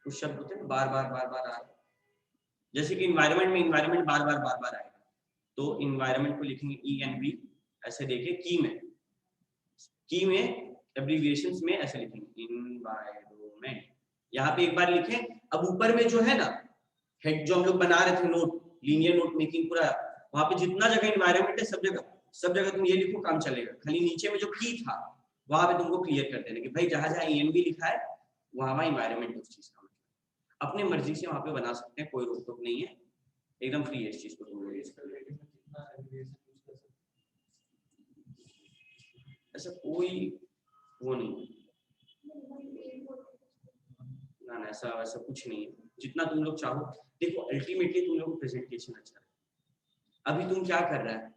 कुछ शब्द होते हैं बार बार आ रहे हैं, जैसे कि इन्वायरमेंट में इन्वायरमेंट बार बार आएगा, तो इन्वायरमेंट को लिखेंगे ENV ऐसे देके, की में एब्रीविएशंस में ऐसे लिखेंगे इन्वायरमेंट। यहाँ पे एक बार लिखें। अब ऊपर में जो है ना हेड जो हम लोग बना रहे थे नोट, लीनियर नोट मेकिंग पूरा, वहां पे जितना जगह इन्वायरमेंट है सब जगह तुम ये लिखो, काम चलेगा। खाली नीचे में जो की था वहां पे तुमको क्लियर कर देना कि भाई जहां जहां ENV लिखा है वहां इन्वायरमेंट उस चीज का मतलब। अपने मर्जी से वहां पे बना सकते हैं, कोई रोक टोक नहीं है, एकदम फ्री है इस चीज को तुम लोग यूज कर लेंगे। ऐसा कोई वो नहीं, ना ऐसा वैसा कुछ नहीं है, जितना तुम लोग चाहो। देखो अल्टीमेटली तुम लोग को प्रेजेंटेशन अच्छा है। अभी तुम क्या कर रहा है,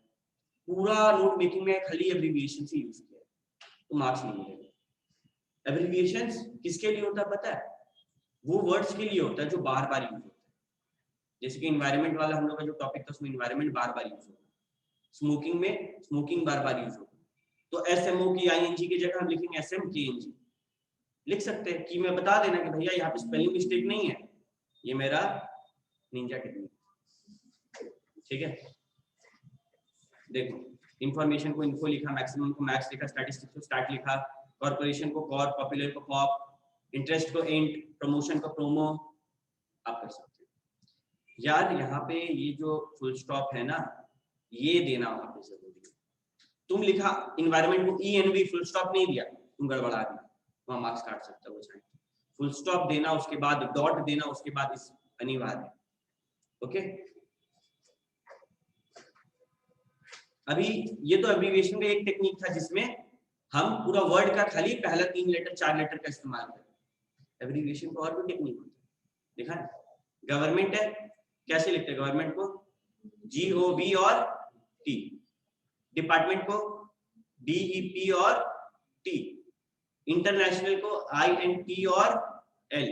पूरा नोट मेकिंग में खाली एब्रिविएशन से यूज किया तो मार्क्स नहीं मिलेगा। एब्रिविएशंस किसके लिए होता है पता है? वो वर्ड्स के लिए होता है जो बार बार यूज होता है। जैसे कि इन्वायरमेंट वाला हम लोग का जो टॉपिक था उसमें इन्वायरमेंट बार बार यूज होता है, स्मोकिंग में स्मोकिंग बार बार यूज होता है। तो SMO की ING की जगह हम लिखेंगे SMKNG लिख सकते हैं। कि मैं बता देना कि भैया यहाँ पे स्पेलिंग मिस्टेक नहीं है, ये मेरा निंजा टेक्निक, ठीक है। देखो इंफॉर्मेशन को इन्फो लिखा, मैक्सिमम को मैक्स लिखा, स्टैटिस्टिक्स को स्टैट लिखा, कॉर्पोरेशन को कॉर, पॉपुलर को पॉप, इंटरेस्ट को इंट, प्रमोशन को प्रोमो, आप कर सकते हो। यार यहाँ पे ये जो फुल स्टॉप है ना, ये देना वहां पे जरूरी है। तुम लिखा इन्वायरमेंट को ENV फुल स्टॉप नहीं दिया, तुम गड़बड़ा दिया, वहां मार्क्स काट सकता है वो साइड। फुल स्टॉप देना, उसके बाद डॉट देना, उसके बाद इस अनिवार्य। ओके, अभी ये तो एब्रिविएशन का एक टेक्निक था जिसमें हम पूरा वर्ड का खाली पहला 3 लेटर 4 लेटर का इस्तेमाल करते। एब्रिविएशन का और भी टेक्निक होता है, देखा ना। गवर्नमेंट है, कैसे लिखते हैं गवर्नमेंट को? GOV और T। डिपार्टमेंट को DEP और T। इंटरनेशनल को INT और L।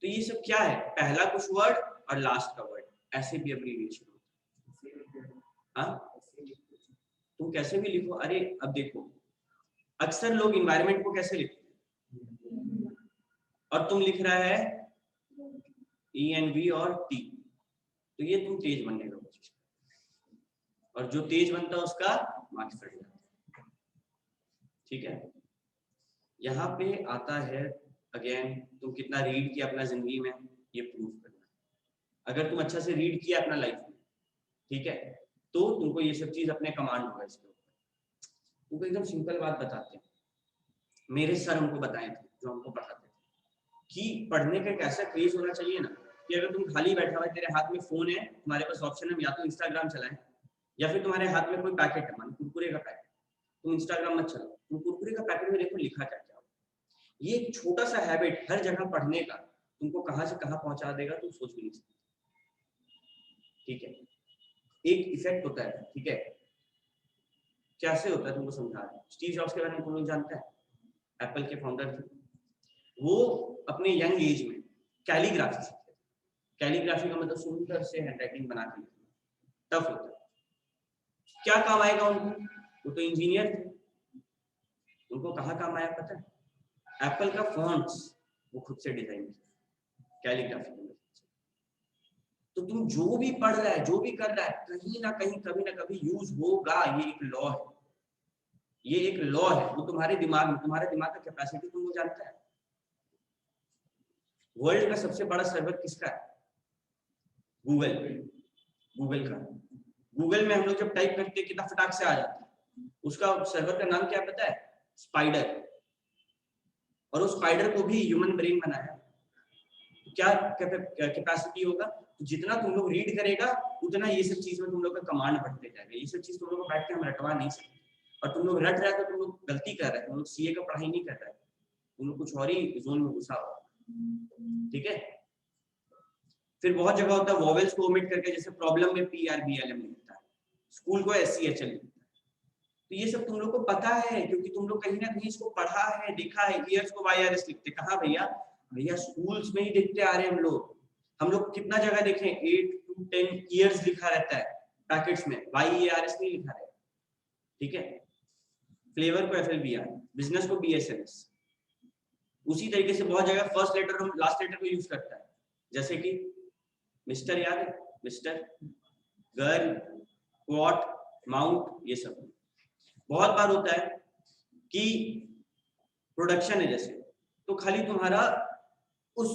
तो ये सब क्या है? पहला कुछ वर्ड और लास्ट का वर्ड, ऐसे भी एब्रिविएशन होता है। हाँ तुम कैसे भी लिखो। अरे अब देखो अक्सर लोग इन्वायरमेंट को कैसे लिखते हैं, और तुम लिख रहा है ENV और T, तो ये तुम तेज बनने का कोशिश कर, और जो तेज बनता है उसका मार्क्स बढ़ जाता है, ठीक है। यहाँ पे आता है अगेन, तुम कितना रीड किया अपना जिंदगी में, ये प्रूव करना। अगर तुम अच्छा से रीड किया अपना लाइफ में, ठीक है, तो तुमको ये सब चीज अपने कमांड होगा इसके ऊपर। तुमको एकदम सिंपल बात बताते हैं, मेरे सर हमको बताए थे जो हमको पढ़ाते थे कि पढ़ने का एक ऐसा क्रेज होना चाहिए ना कि अगर तुम खाली बैठा हुआ है, तेरे हाथ में फोन है, तुम्हारे पास ऑप्शन है या तो इंस्टाग्राम चलाएं, या फिर तुम्हारे हाथ में कोई पैकेट है, मान कुरकुरे का पैकेट, तुम इंस्टाग्राम मत चलाओ, तुम कुरकुरे का पैकेट में देखो लिखा क्या क्या। ये एक छोटा सा हैबिट हर जगह पढ़ने का तुमको कहां से कहां पहुंचा देगा, तुम सोच भी नहीं सकते, ठीक है। एक इफेक्ट होता है, ठीक है, कैसे होता है तुमको समझा रहा हूं। स्टीव जॉब्स के बारे में तुम लोग जानते हैं, एप्पल के फाउंडर थे। वो अपने यंग एज में कैलीग्राफी सीखे। कैलीग्राफी का मतलब सुंदर से हैंडराइटिंग बना के लिखना, टफ होता है। क्या काम आएगा उनको? वो तो इंजीनियर थे, उनको कहाँ काम आया पता है? एप्पल का फॉन्ट्स वो खुद से डिजाइन किया कैलीग्राफी के। तो तुम जो भी पढ़ रहा है, जो भी कर रहा है, कहीं ना कहीं कभी ना कभी यूज होगा। ये एक लॉ है, ये एक लॉ है। वो तुम्हारे दिमाग में, तुम्हारे दिमाग का कैपेसिटी तुमको जानता है। वर्ल्ड का सबसे बड़ा सर्वर किसका है? गूगल। गूगल का। गूगल में हम लोग जब टाइप करते हैं कितना फटाक से आ जाता है। उसका सर्वर का नाम क्या पता है? स्पाइडर। और उस स्पाइडर को भी ह्यूमन ब्रेन बनाया। क्या कैपेसिटी होगा? तो जितना तुम लोग रीड करेगा उतना ये सब चीज में तुम लोग का कमांड बढ़ते जाएगा। ये सब चीज तुम लोग को बैठ के हम रटवा नहीं सकते, और तुम लोग रट रहे हो तो तुम लोग गलती कर रहे हैं। तुम लोग CA का पढ़ाई नहीं कर रहे हैं, तुम लोग कुछ और ही जोन में घुसा हो, ठीक है। फिर बहुत जगह होता है वॉवेल्स को ओमिट करके, जैसे प्रॉब्लम में PRBLM लिखता है, स्कूल को SCHL लिखता है। तो ये सब तुम लोग को पता है क्योंकि तुम लोग कहीं ना कहीं इसको पढ़ा है, देखा है। ईयर्स को YRS लिखते कहाँ भैया? भैया स्कूल्स में ही देखते आ रहे हैं हम लोग कितना जगह देखें 8 to 10 ईयर्स लिखा रहता है पैकेट्स में, YERS नहीं लिखा रहता, ठीक है। फ्लेवर को FLVR, बिजनेस को BSNS। उसी तरीके से बहुत जगह फर्स्ट लेटर और लास्ट लेटर को यूज करता है, जैसे कि मिस्टर याद है? मिस्टर, गर्ल, क्वाट, माउंट, ये सब। बहुत बार होता है कि प्रोडक्शन है जैसे, तो खाली तुम्हारा उस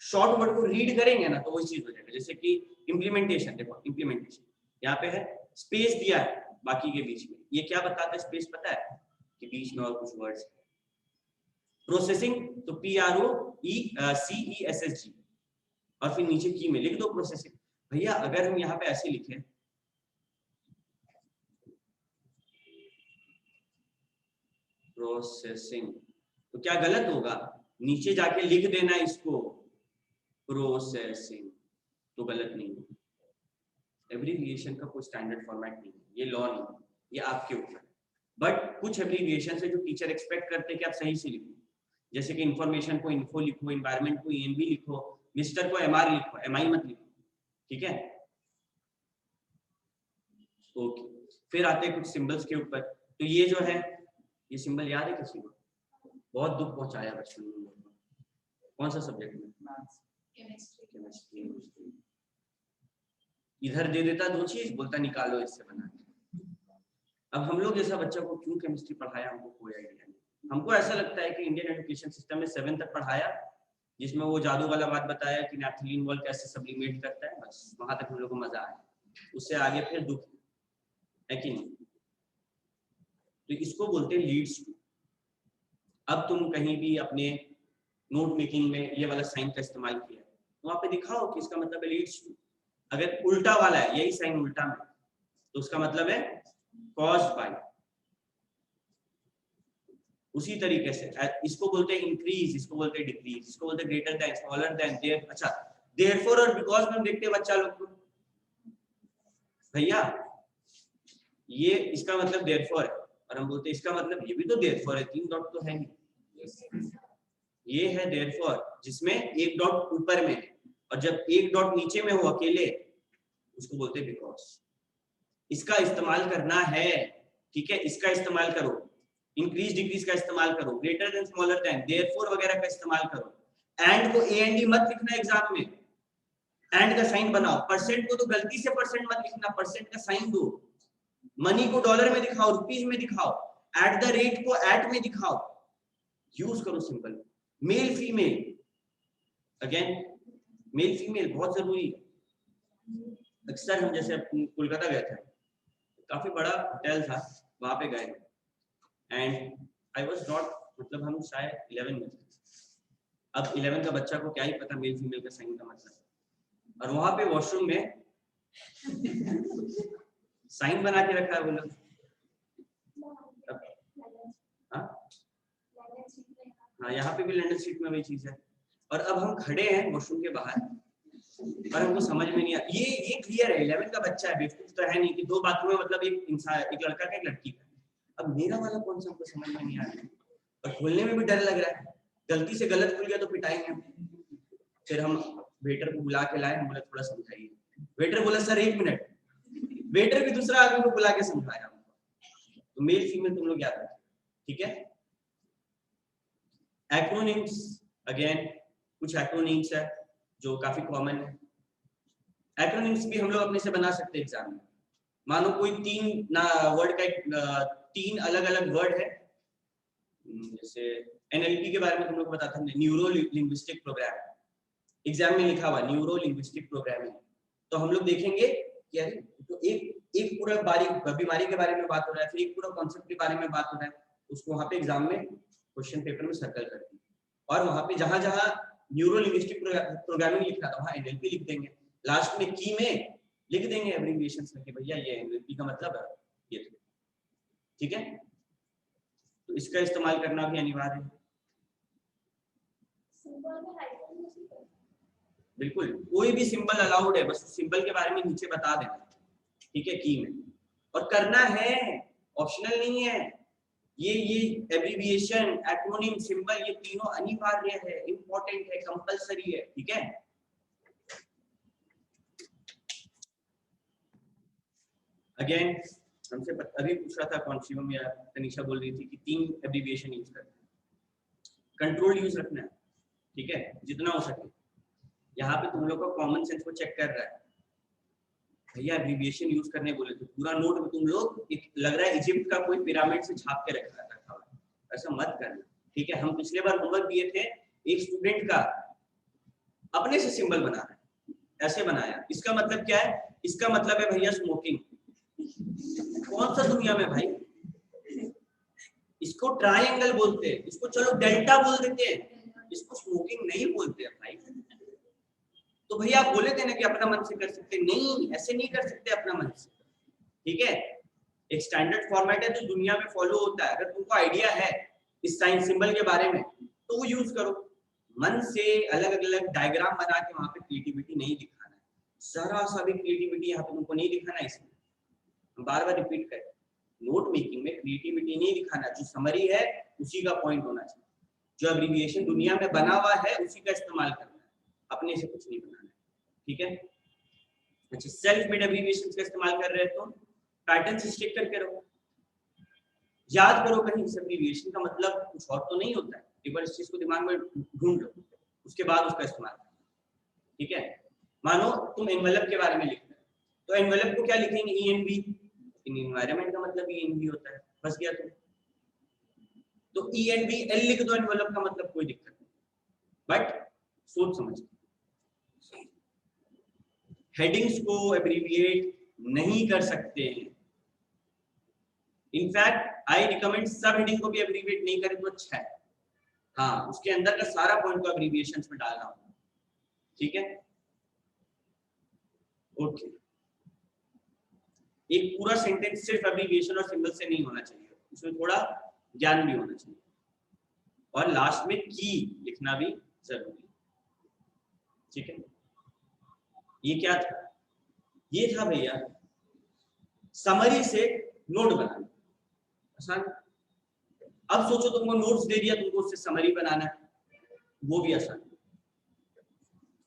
शॉर्ट वर्ड को रीड करेंगे ना तो वही चीज हो जाएगा। जैसे कि इम्प्लीमेंटेशन, देखो इम्प्लीमेंटेशन यहाँ पे है, स्पेस दिया है बाकी के बीच में, ये क्या बताता है स्पेस, पता है कि बीच में और कुछ वर्ड्स। प्रोसेसिंग तो PROCESSG, और फिर नीचे की में लिख दो प्रोसेसिंग। भैया अगर हम यहाँ पे ऐसे लिखें प्रोसेसिंग, तो क्या गलत होगा? नीचे जाके लिख देना इसको प्रोसेसिंग, तो गलत नहीं है। एब्रीविएशन का कोई स्टैंडर्ड फॉर्मेट नहीं है, ये लॉ नहीं है, ये आपके ऊपर। बट कुछ एब्रीविएशन है जो टीचर एक्सपेक्ट करते हैं कि आप सही से लिखो, जैसे कि इंफॉर्मेशन को इन्फो लिखो, एनवायरनमेंट को ENV लिखो, मिस्टर को MR लिखो, MI मत लिखो, ठीक है। ओके, फिर आते हैं कुछ सिंबल्स के ऊपर। तो ये जो है, ये सिंबल याद है किसी को? बहुत दुख पहुंचाया बच्चों ने। कौन सा सब्जेक्ट में? केमिस्ट्री। इधर दे देता दो चीज, बोलता निकालो इससे बना के। अब हम लोग जैसा बच्चा को क्यों केमिस्ट्री पढ़ाया, हमको कोई आइडिया नहीं। हमको ऐसा लगता है कि इंडियन एजुकेशन सिस्टम में 7 तक पढ़ाया, जिसमें वो जादू वाला बात बताया कि नैप्थलीन वॉल कैसे सब्लिमेट करता है, बस वहां तक हम लोग को मजा आया, उससे आगे फिर दुख है कि नहीं। तो इसको बोलते हैं लीड्स टू। अब तुम कहीं भी अपने नोट मेकिंग में ये वाला साइन का इस्तेमाल किया, वहां पे दिखाओ कि इसका मतलब है लीड्स टू। अगर उल्टा वाला है, यही साइन उल्टा में, तो उसका मतलब है कॉज्ड बाय। उसी तरीके से इसको बोलते हैं इंक्रीज, इसको बोलते हैं डिक्रीज, इसको बोलते हैं greater than, smaller than, there. अच्छा, देयरफॉर और बिकॉज में देखते हैं बच्चा लोग को, भैया ये इसका मतलब देयरफॉर है, और हम बोलते हैं इसका मतलब ये भी तो देयरफॉर है, 3 डॉट तो है नहीं। ये है देयरफॉर जिसमें एक डॉट ऊपर में है, और जब एक डॉट नीचे में हो अकेले, उसको बोलते हैं बिकॉज। इसका इस्तेमाल करना है, ठीक है, इसका इस्तेमाल करो, इंक्रीज डिक्रीज का इस्तेमाल करो, greater than smaller then, therefore वगैरह का इस्तेमाल करो। एंड को AND मत लिखना एग्जाम में, एंड का साइन बनाओ। परसेंट को तो गलती से परसेंट मत लिखना, परसेंट का साइन दो। मनी को डॉलर में दिखाओ, रुपीज में दिखाओ, एट द रेट को एट में दिखाओ, यूज करो simple. Male female, again male female बहुत जरूरी है। अक्सर हम जैसे कोलकाता गए थे, काफी बड़ा होटल था, वहां पे गए एंड आई वाज नॉट, मतलब हम शायद 11 में थे। अब 11 का बच्चा को क्या ही पता मेल फीमेल का साइन का मतलब। और वहां पे वॉशरूम में साइन बना के रखा है वो लोग। हाँ, यहाँ पे भी लैंडर शीट में वही चीज है। और अब हम खड़े हैं वॉशरूम के बाहर, और हमको समझ में नहीं आ, ये क्लियर है 11 का बच्चा है, बेवकूफ तो है नहीं कि 2 बाथरूम है, मतलब एक इंसान, एक लड़का का एक लड़की का। अब मेरा वाला कौन सा हमको समझ में नहीं आ रहा है, और खोलने में भी डर लग रहा है, गलती से गलत खुल गया तो पिटाएंगे। फिर हम वेटर को बुला के लाए, हम बोले थोड़ा समझाइए। वेटर बोला सर 1 मिनट। वेटर भी दूसरा आदमी को बुला के समझाया। तो मेल फीमेल तुम लोग याद रखो, ठीक है। एक्रोनिम्स, अगेन कुछ एक्रोनिम्स है जो काफी कॉमन है। एक्रोनिम्स भी हम लोग अपने से बना सकते हैं एग्जाम में। मानो कोई 3 वर्ड का 3 अलग अलग वर्ड है, जैसे NLP के बारे में तुम लोग बताते हैं, न्यूरो लिंग्विस्टिक प्रोग्राम, एग्जाम में लिखा हुआ न्यूरो लिंग्विस्टिक प्रोग्रामिंग। तो हम लोग देखेंगे कि अरे तो एक पूरा बीमारी के बारे में बात हो रहा है, फिर एक पूरा कॉन्सेप्ट के बारे में बात हो रहा है, उसको वहां पे एग्जाम में क्वेश्चन पेपर में सर्कल कर देंगे, और वहां पे जहां जहां न्यूरो लिंग्विस्टिक प्रोग्रामिंग लिखा था वहां NLP लिख देंगे, लास्ट में की में लिख देंगे एब्रिविएशंस में कि भैया ये NLP का मतलब है ये, ठीक है। तो इसका इस्तेमाल करना भी अनिवार्य है। बिल्कुल, कोई भी सिंबल अलाउड है, बस सिंबल के बारे में नीचे बता देना, ठीक है, की में, और करना है, ऑप्शनल नहीं है। ये एब्रिविएशन, एक्रोनिम, सिंबल, ये तीनों अनिवार्य है, इंपॉर्टेंट है, कंपलसरी है, ठीक है। अगेन हमसे अभी पूछ रहा था कौन शिवम या तनिषा बोल रही थी कि 3 एब्रिविएशन यूज करना है, कंट्रोल यूज रखना है, ठीक है, जितना हो सके। यहाँ पे तुम लोग को कॉमन सेंस को चेक कर रहा है, भैया एब्रिविएशन यूज करने बोले थे, पूरा नोट में तुम लोग लग रहा है इजिप्ट का कोई पिरामिड से छाप के रखा हुआ, ऐसा मत करना, ठीक है। हम पिछले बार होमवर्क दिए थे, एक स्टूडेंट का अपने से सिंबल बना रहा है, ऐसे बनाया, इसका मतलब क्या है? इसका मतलब है भैया स्मोकिंग। कौन सा दुनिया में भाई? इसको ट्रायंगल बोलते हैं, इसको चलो डेल्टा बोल देते हैं, इसको स्मोकिंग नहीं बोलते हैं भाई। तो भैया आप बोले थे ना कि अपना मन से कर सकते, नहीं ऐसे नहीं कर सकते अपना मन से, ठीक है। एक स्टैंडर्ड फॉर्मेट है जो दुनिया में फॉलो होता है, अगर तुमको आइडिया है इस साइन सिंबल के बारे में तो वो यूज करो। मन से अलग अलग डायग्राम बना के वहां पे क्रिएटिविटी नहीं दिखाना है, जरा सा भी क्रिएटिविटी यहाँ पे तुमको नहीं दिखाना है। इसमें बार बार रिपीट करें, नोट मेकिंग में क्रिएटिविटी नहीं दिखाना, जो समरी है उसी का पॉइंट होना चाहिए, जो एब्रिविएशन दुनिया में बना हुआ है उसी का इस्तेमाल करना है, अपने से कुछ नहीं बनाना है, ठीक है। अच्छा, सेल्फ मेड एब्रिविएशन का इस्तेमाल कर रहे हो तो पैटर्न से स्टिक करके रहो, याद करो कहीं इस एब्रिविएशन का मतलब कुछ और तो नहीं होता है, एक बार इस चीज को दिमाग में ढूंढ लो, उसके बाद उसका इस्तेमाल करो, ठीक है। मानो तुम एनवेलप के बारे में लिख रहे हो, तो एनवेलप को क्या लिखेंगे? ENV, इन एनवायरनमेंट का मतलब ENV होता है, फंस गया तुम, तो ENVL लिख दो एनवेलप का मतलब, कोई दिक्कत नहीं, बट सोच समझ। हेडिंग्स को एब्रिविएट नहीं कर सकते हैं, इनफैक्ट आई रिकमेंड सब हेडिंग को भी एब्रिविएट नहीं करें तो अच्छा है, हाँ उसके अंदर का सारा पॉइंट को एब्रिविएशंस में डालना होगा, ठीक है। ओके, एक पूरा सेंटेंस सिर्फ एब्रिविएशन और सिंबल से नहीं होना चाहिए, उसमें थोड़ा ज्ञान भी होना चाहिए, और लास्ट में की लिखना भी जरूरी है, ठीक है। ये क्या था? ये था भैया समरी से नोट बनाना, आसान। अब सोचो तुमको नोट्स दे दिया, तुमको उससे समरी बनाना है, वो भी आसान,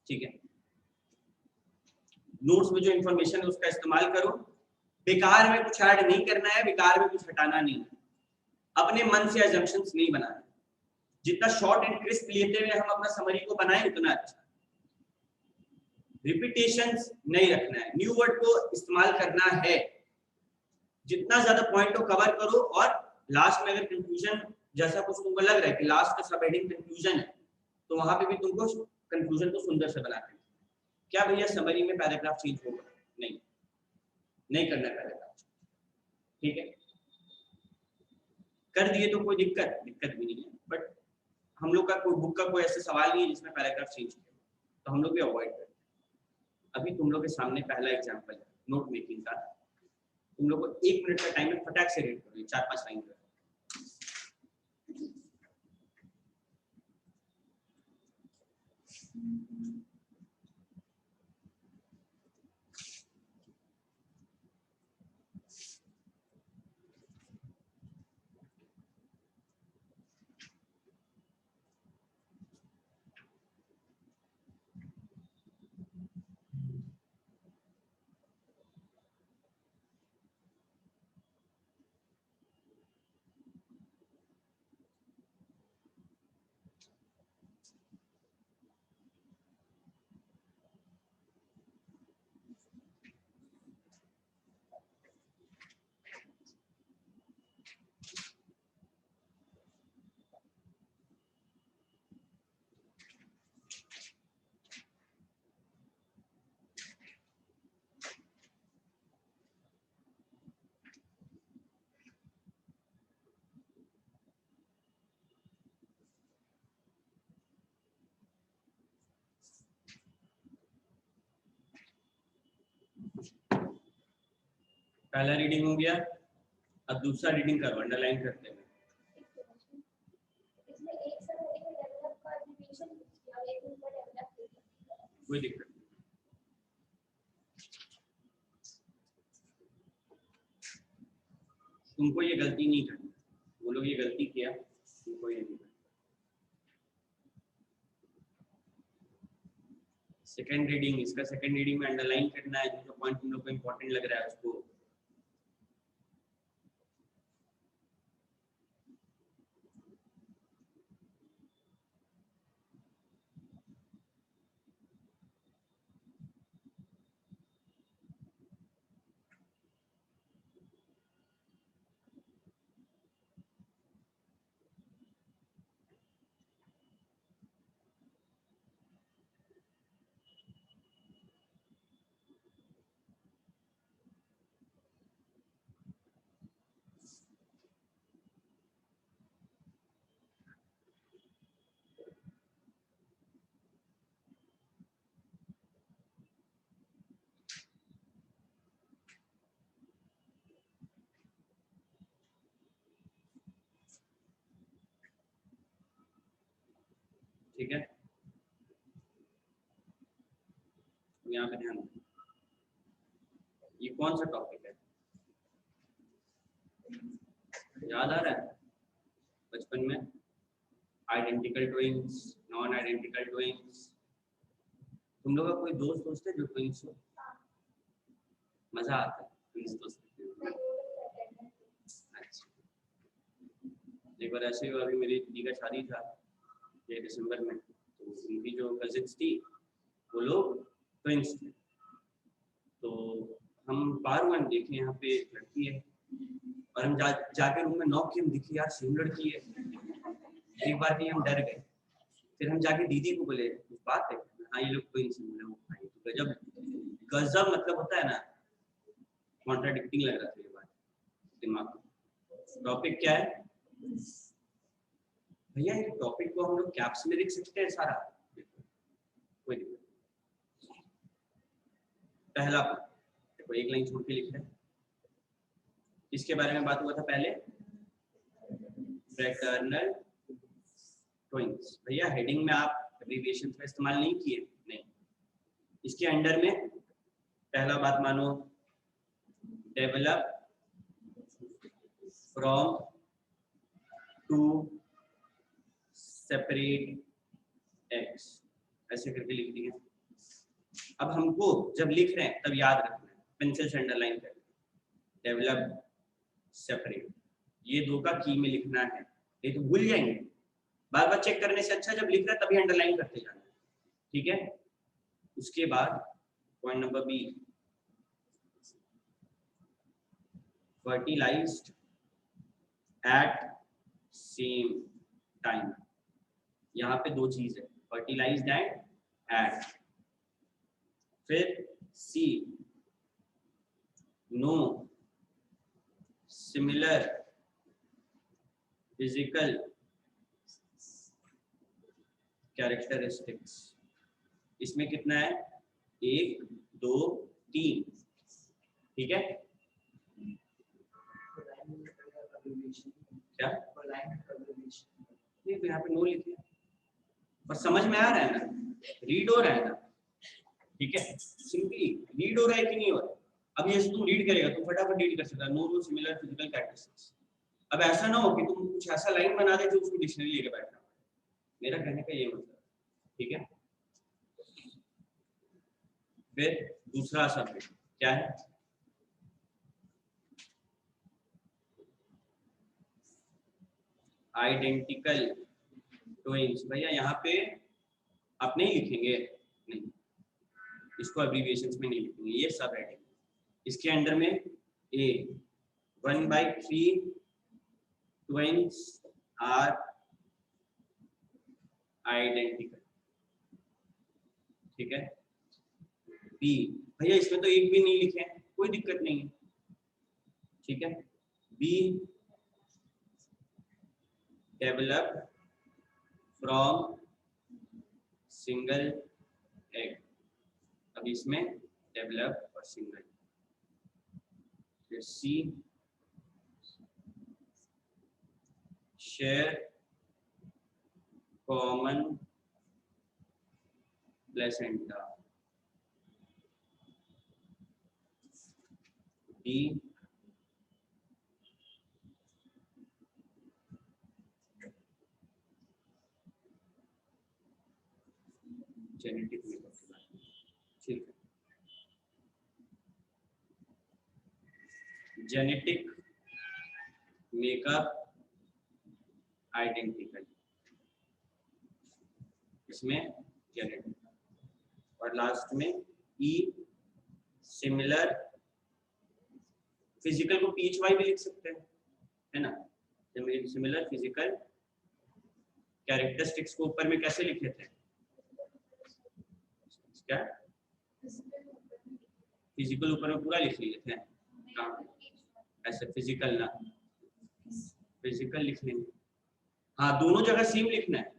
ठीक है। नोट्स में जो इंफॉर्मेशन है उसका इस्तेमाल करो, बेकार में कुछ ऐड नहीं करना है, बेकार में कुछ हटाना नहीं है, अपने मन से अजम्पशंस नहीं बनाना, जितना शॉर्ट एंड क्रिस्प लेते हुए हम अपना समरी को बनाएं उतना अच्छा। रिपीटेशंस नहीं रखना है, न्यू वर्ड को इस्तेमाल करना है, जितना ज्यादा पॉइंट को कवर करो, और लास्ट में अगर कंक्लूजन जैसा कुछ तुमको लग रहा है कि लास्ट का सब हेडिंग कंक्लूजन है, तो वहां पे भी तुमको कंक्लूजन को सुंदर से बनाना है। क्या भैया समरी में पैराग्राफ चेंज होगा? नहीं, नहीं करना पैराग्राफ, ठीक है। कर दिए तो कोई दिक्कत भी नहीं है, बट हम लोग का कोई बुक का कोई ऐसा सवाल नहीं है जिसमें पैराग्राफ चेंज हो, तो हम लोग भी अवॉइड करते हैं। अभी तुम लोग के सामने पहला एग्जांपल है नोट मेकिंग का, तुम लोग को 1 मिनट का टाइम है, फटाक से रीड करो 4-5 लाइन का। पहला रीडिंग हो गया, अब दूसरा रीडिंग करो अंडरलाइन करते हैं, कोई दिक्कत नहीं। तुमको ये गलती नहीं करनी, वो लोग ये गलती किया, तुमको ये नहीं करना। सेकंड रीडिंग, इसका सेकंड रीडिंग में अंडरलाइन करना है, जो पॉइंट तुम लोग को इंपॉर्टेंट लग रहा है उसको। ठीक है, यहाँ पे ध्यान दें, ये कौन सा टॉपिक है, याद आ रहा है बचपन में? Identical twins, non identical twins. तुम लोग का कोई दोस्त है जो ट्विंस हो? मजा आता है ट्विंस दोस्त। अच्छा, एक बार ऐसे ही अभी मेरी दीदी का शादी था ये दिसंबर में, तो उनकी जो कजिन्स थी वो लोग ट्विंस थे। तो हम बार बार देखे यहाँ पे एक लड़की है और हम जाके रूम में नॉक किए, हम दिखी यार सेम लड़की है। एक बार भी हम डर गए, फिर हम जाके दीदी को बोले कुछ बात है, हाँ ये लोग ट्विंस हैं। भाई तो गजब गजब मतलब होता है ना, कॉन्ट्राडिक्टिंग लग रहा था ये बात दिमाग में। टॉपिक क्या है भैया? ये टॉपिक को हम लोग कैप्स में लिख सकते हैं सारा, कोई दिक्कत। पहला देखो एक लाइन छोड़ के लिख रहे हैं, इसके बारे में बात हुआ था पहले, फ्रैटर्नल ट्विंस। भैया हेडिंग में आप एब्रिविएशन का इस्तेमाल नहीं किए, नहीं। इसके अंडर में पहला बात मानो, develop from two separate X, ऐसे करके लिख दिए। अब हमको जब लिख रहे हैं तब याद रखना है, पेंसिल से अंडरलाइन करना, डेवलप सेपरेट, ये दो का की में लिखना है, नहीं तो भूल जाएंगे। बार बार चेक करने से अच्छा जब लिख रहे हैं तभी अंडरलाइन करते जाना, ठीक है। उसके बाद point number B, fertilised at same time. यहाँ पे दो चीज है, फर्टिलाइज्ड एंड एट। फिर C, no similar physical characteristics. इसमें कितना है, 1 2 3, ठीक है। क्या नहीं, तो यहाँ पे नो लिखे और समझ में आ रहा है ना, रीड हो रहा है ना, ठीक है। सिंपली रीड हो रहा है कि नहीं हो रहा है? अब ये तुम रीड करेगा तो फटाफट रीड कर सकता है, नो सिमिलर फिजिकल कैरेक्टरिस्टिक्स। अब ऐसा ना हो कि तुम कुछ ऐसा लाइन बना दे जो उसको डिक्शनरी लेके बैठना, मेरा कहने का ये मतलब, ठीक है। फिर दूसरा शब्द क्या है, आइडेंटिकल ट्विंस। भैया यहाँ पे आप नहीं लिखेंगे, नहीं, इसको एब्रिविएशंस में नहीं लिखेंगे, ये सब हेडिंग। इसके अंडर में ए 1/3 ट्विंस आर आइडेंटिकल, ठीक है। बी, भैया इसमें तो एक भी नहीं लिखे हैं, कोई दिक्कत नहीं है, ठीक है। B, develop from single egg. अब इसमें डेवलप और सिंगल। फिर C, share common placenta. D, genetic makeup के बारे में, ठीक है। जेनेटिक मेकअप आइडेंटिकल, इसमें जेनेटिक। और लास्ट में ई, सिमिलर फिजिकल को PHY भी लिख सकते हैं, है ना। सिमिलर फिजिकल कैरेक्टरिस्टिक्स को ऊपर में कैसे लिखे थे, क्या फिजिकल ऊपर में पूरा लिख लिए थे, ऐसे फिजिकल ना, फिजिकल लिख लेंगे। हाँ, दोनों जगह सेम लिखना है,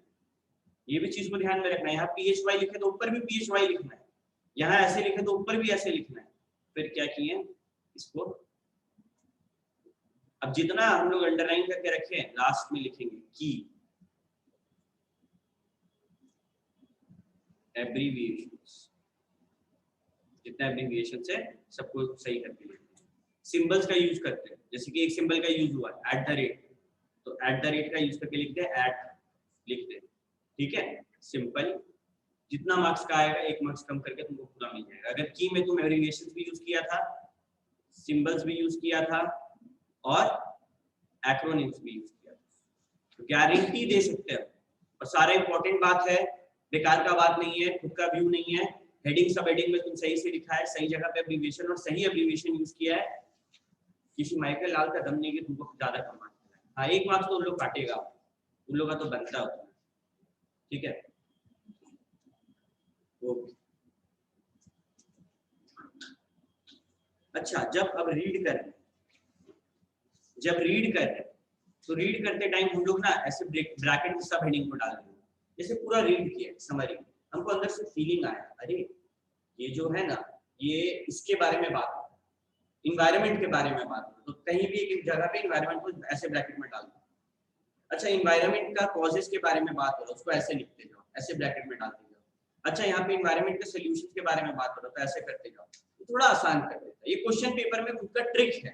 ये भी चीज को ध्यान में रखना है। यहाँ PHY लिखे तो ऊपर भी PHY लिखना है, यहाँ ऐसे लिखे तो ऊपर भी ऐसे लिखना है। फिर क्या किए इसको, अब जितना हम लोग अंडरलाइन करके रखे लास्ट में लिखेंगे की, एब्रीविएशंस, जितना एब्रीविएशन है सबको सही करके लिखते हैं। सिंबल्स का यूज करते हैं, जैसे कि एक सिंबल का यूज हुआ @ तो @ का यूज करके लिखते हैं एट लिखते हैं, ठीक है। सिंपल, जितना मार्क्स का आएगा 1 मार्क्स कम करके तुमको पूरा मिल जाएगा। अगर की में तुम एब्रीविएशंस भी यूज किया था, सिंबल्स भी यूज किया था और एक्रोनिम्स भी यूज किया था, तो गारंटी दे सकते हैं। और सारा इंपॉर्टेंट बात है, बेकार का बात नहीं है, खुद का व्यू नहीं है। हेडिंग सब हेडिंग में तुम सही से लिखा है, सही जगह पे एब्रीविएशन और सही एब्रीविएशन यूज किया है। किसी माइकल लाल का दम नहीं कि तुमको ज्यादा कम मार्क्स मिला है। हाँ, 1 मार्क्स तो उन लोग काटेगा, उन लोग का तो बनता होता है, ठीक है। ओके, अच्छा, जब रीड कर रहे हैं तो रीड करते टाइम हम लोग ना ऐसे ब्रैकेट में सब हेडिंग को डाल देंगे। जैसे पूरा रीड किया समरी, हमको अंदर से फीलिंग आया, अरे ये जो है ना, ये इसके बारे में बात है, इन्वायरमेंट के बारे में बात है, तो कहीं भी एक जगह पे इन्वायरमेंट को ऐसे ब्रैकेट में डाल दो। अच्छा, इन्वायरमेंट का कॉजेस के बारे में बात हो रहा है, उसको ऐसे लिखते जाओ, ऐसे ब्रैकेट में डालते जाओ। अच्छा, यहाँ पे इन्वायरमेंट के सोल्यूशन के बारे में बात हो रहा है, तो ऐसे करते जाओ, तो थोड़ा आसान कर देता है। ये क्वेश्चन पेपर में खुद का ट्रिक है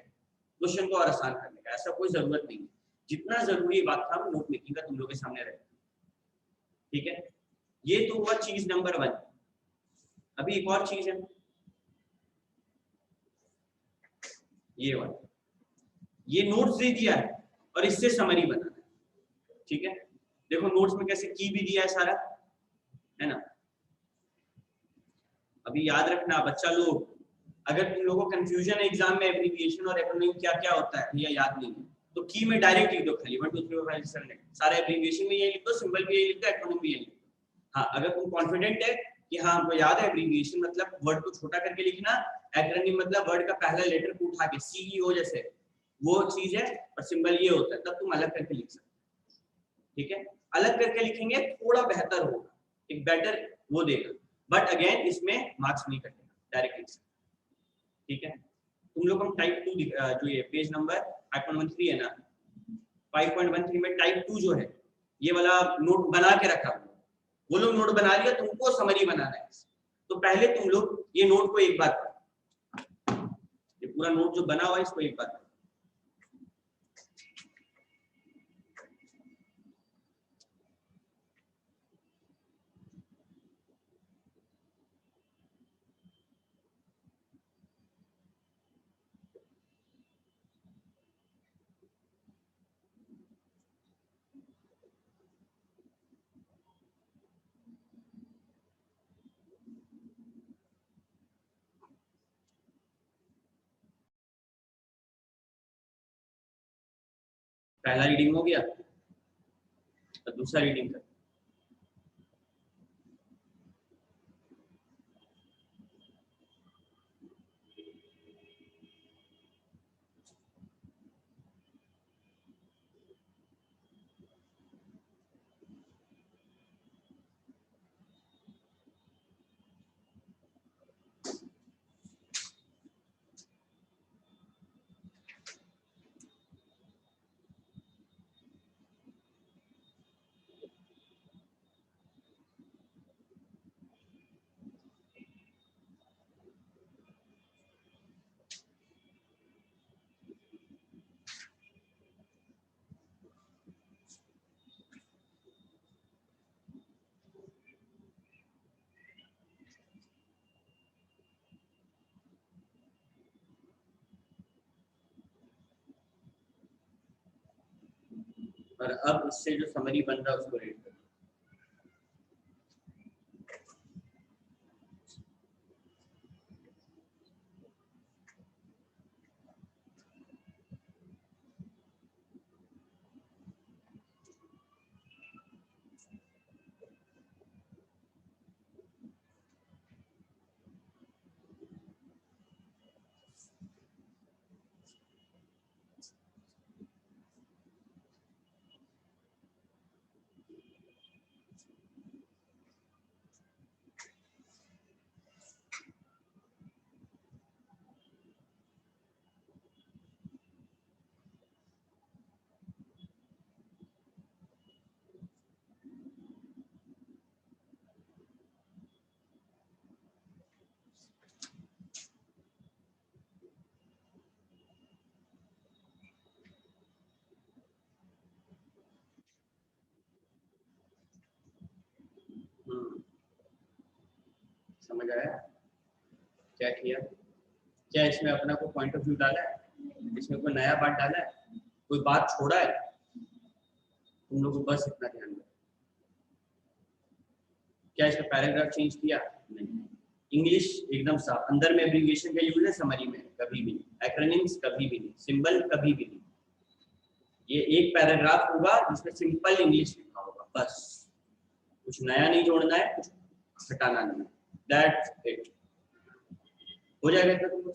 क्वेश्चन को और आसान करने का, ऐसा कोई जरूरत नहीं है। जितना जरूरी बात था नोट मेकिंग का तुम लोग के सामने रहे, ठीक है। ये तो हुआ चीज नंबर 1। अभी एक और चीज है, ये वाला, ये नोट्स दे दिया है और इससे समरी बनाना है, ठीक है। देखो नोट्स में कैसे की भी दिया है सारा, है ना। अभी याद रखना बच्चा लोग, अगर तुम लोगों को कंफ्यूजन है एग्जाम में एब्रीविएशन और एक्रोनिम क्या क्या होता है या याद नहीं है, तो की में डायरेक्ट लिख दो खाली 1 2 3 4 5 6 7 8, सारे एब्रीविएशन में यही लिख दो, सिंबल भी यही लिख दो, एक्रोनिम भी यही लिख दो। हाँ, अगर तुम कॉन्फिडेंट है कि हाँ हमको याद है एब्रीविएशन मतलब वर्ड को छोटा करके लिखना, एक्रोनिम मतलब वर्ड का पहला लेटर को उठा के CEO जैसे वो चीज है, और सिंबल ये होता है, तब तुम अलग करके लिख सकते हो, ठीक है। अलग करके लिखेंगे थोड़ा बेहतर होगा, एक बेटर वो देगा, बट अगेन इसमें मार्क्स नहीं कटेगा, डायरेक्ट लिख सकते, ठीक है। तुम लोग हम टाइप 2 जो ये पेज नंबर 5.13 है ना, 5.13 में टाइप 2 जो है ये वाला नोट बना के रखा हुआ, वो लोग नोट बना लिया, तुमको समरी बनाना है। तो पहले तुम लोग ये नोट को एक बार पढ़ो, ये पूरा नोट जो बना हुआ है इसको एक बार पढ़ो। पहला रीडिंग हो गया, तो दूसरा रीडिंग कर। और अब इससे जो समरी बन रहा है उसको रीड करो। समझ आया? क्या किया? क्या इसमें अपना कोई पॉइंट ऑफ व्यू डाला है? इसमें कोई नया बात डाला है? कोई बात छोड़ा है? तुम लोग को बस इतना ध्यान दो। क्या इसका पैराग्राफ चेंज किया? नहीं। इंग्लिश एकदम साफ, अंदर में एब्रिविएशन का यूज है समरी में कभी भी, एक्रोनिम्स कभी भी नहीं, सिंबल कभी भी नहीं। ये एक पैराग्राफ होगा जिसमें सिंपल इंग्लिश लिखा होगा, बस कुछ नया नहीं जोड़ना है, कुछ हटाना नहीं, दैट्स इट। हो जाएगा क्या तुमको?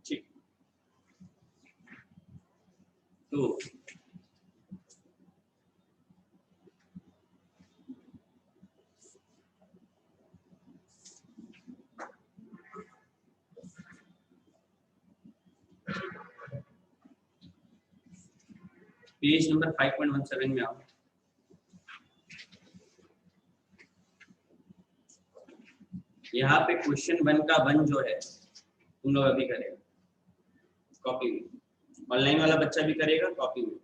ठीक। तो पेज नंबर 5.17 में आओ। यहाँ पे क्वेश्चन 1 का 1 जो है तुम लोग अभी करेगा कॉपी में, ऑनलाइन वाला बच्चा भी करेगा कॉपी में।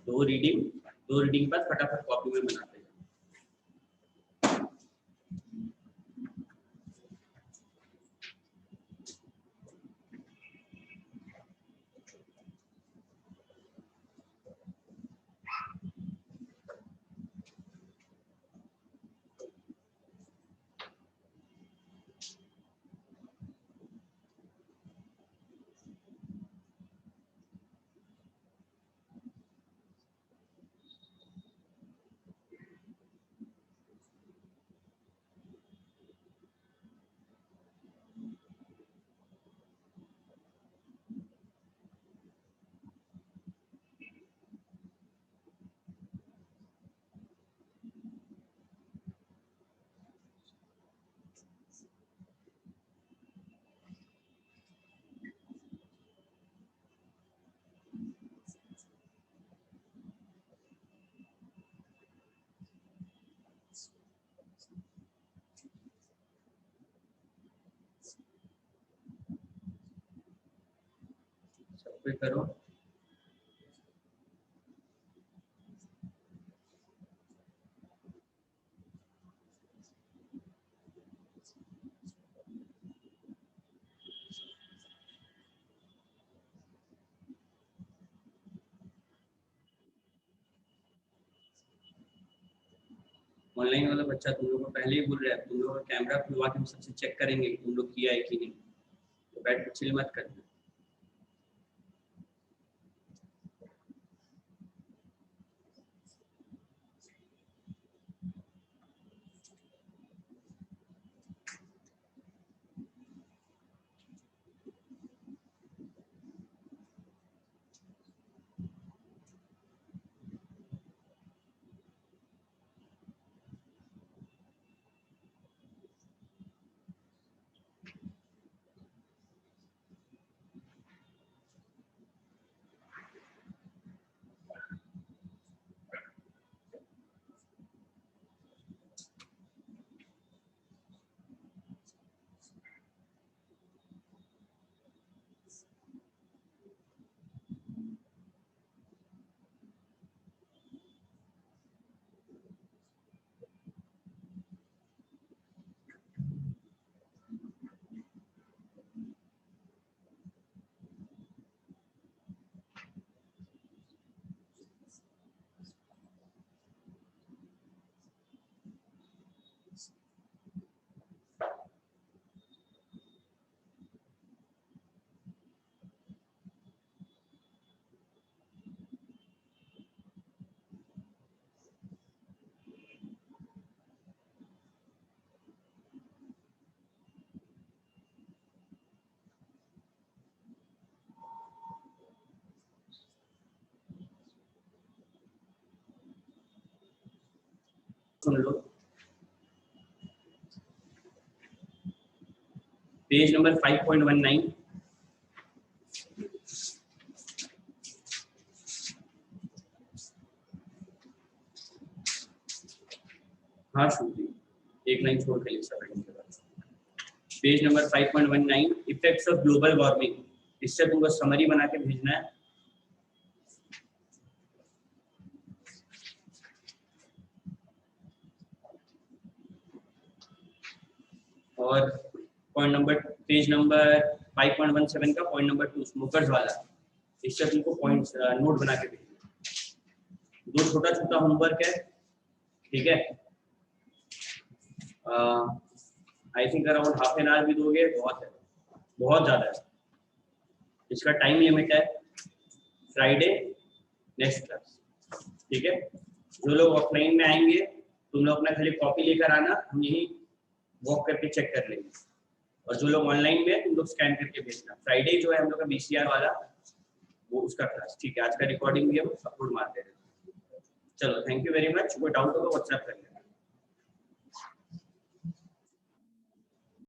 2 रीडिंग पर फटाफट कॉपी में बनाते हैं। सब पे करो। ऑनलाइन वाला बच्चा तुम लोग को पहले ही बोल रहा है, तुम लोग का कैमरा खुलवा के हम सबसे चेक करेंगे कि तुम लोग किया है कि नहीं, तो बैठ के चिल मत करना। सुन लो, पेज नंबर 5.19। हाँ श्रुति, एक लाइन छोड़ के लिख सकते। Page number 5.19 effects of global warming. इससे तुमको समरी बना के भेजना है। और पॉइंट नंबर पेज नंबर 5.17 का पॉइंट नंबर 2 स्मोकर्स वाला, इससे तुमको पॉइंट्स नोट बना के भेजना। 2 छोटा छोटा होमवर्क है, ठीक है। I think around half an hour भी दोगे, बहुत है, बहुत ज़्यादा है। इसका टाइम लिमिट है फ्राइडे नेक्स्ट क्लास, ठीक है। जो लोग ऑफलाइन में आएंगे तुम लोग अपना खाली कॉपी लेकर आना, हम यही वॉक करके चेक कर लेंगे। और जो लोग ऑनलाइन में है तुम लोग स्कैन करके भेजना। फ्राइडे जो है हम लोग का BCR वाला, वो उसका क्लास, ठीक है। आज का रिकॉर्डिंग भी हम अपलोड मार दे रहे हैं। चलो, थैंक यू वेरी मच। कोई डाउट होगा व्हाट्सएप कर लेना।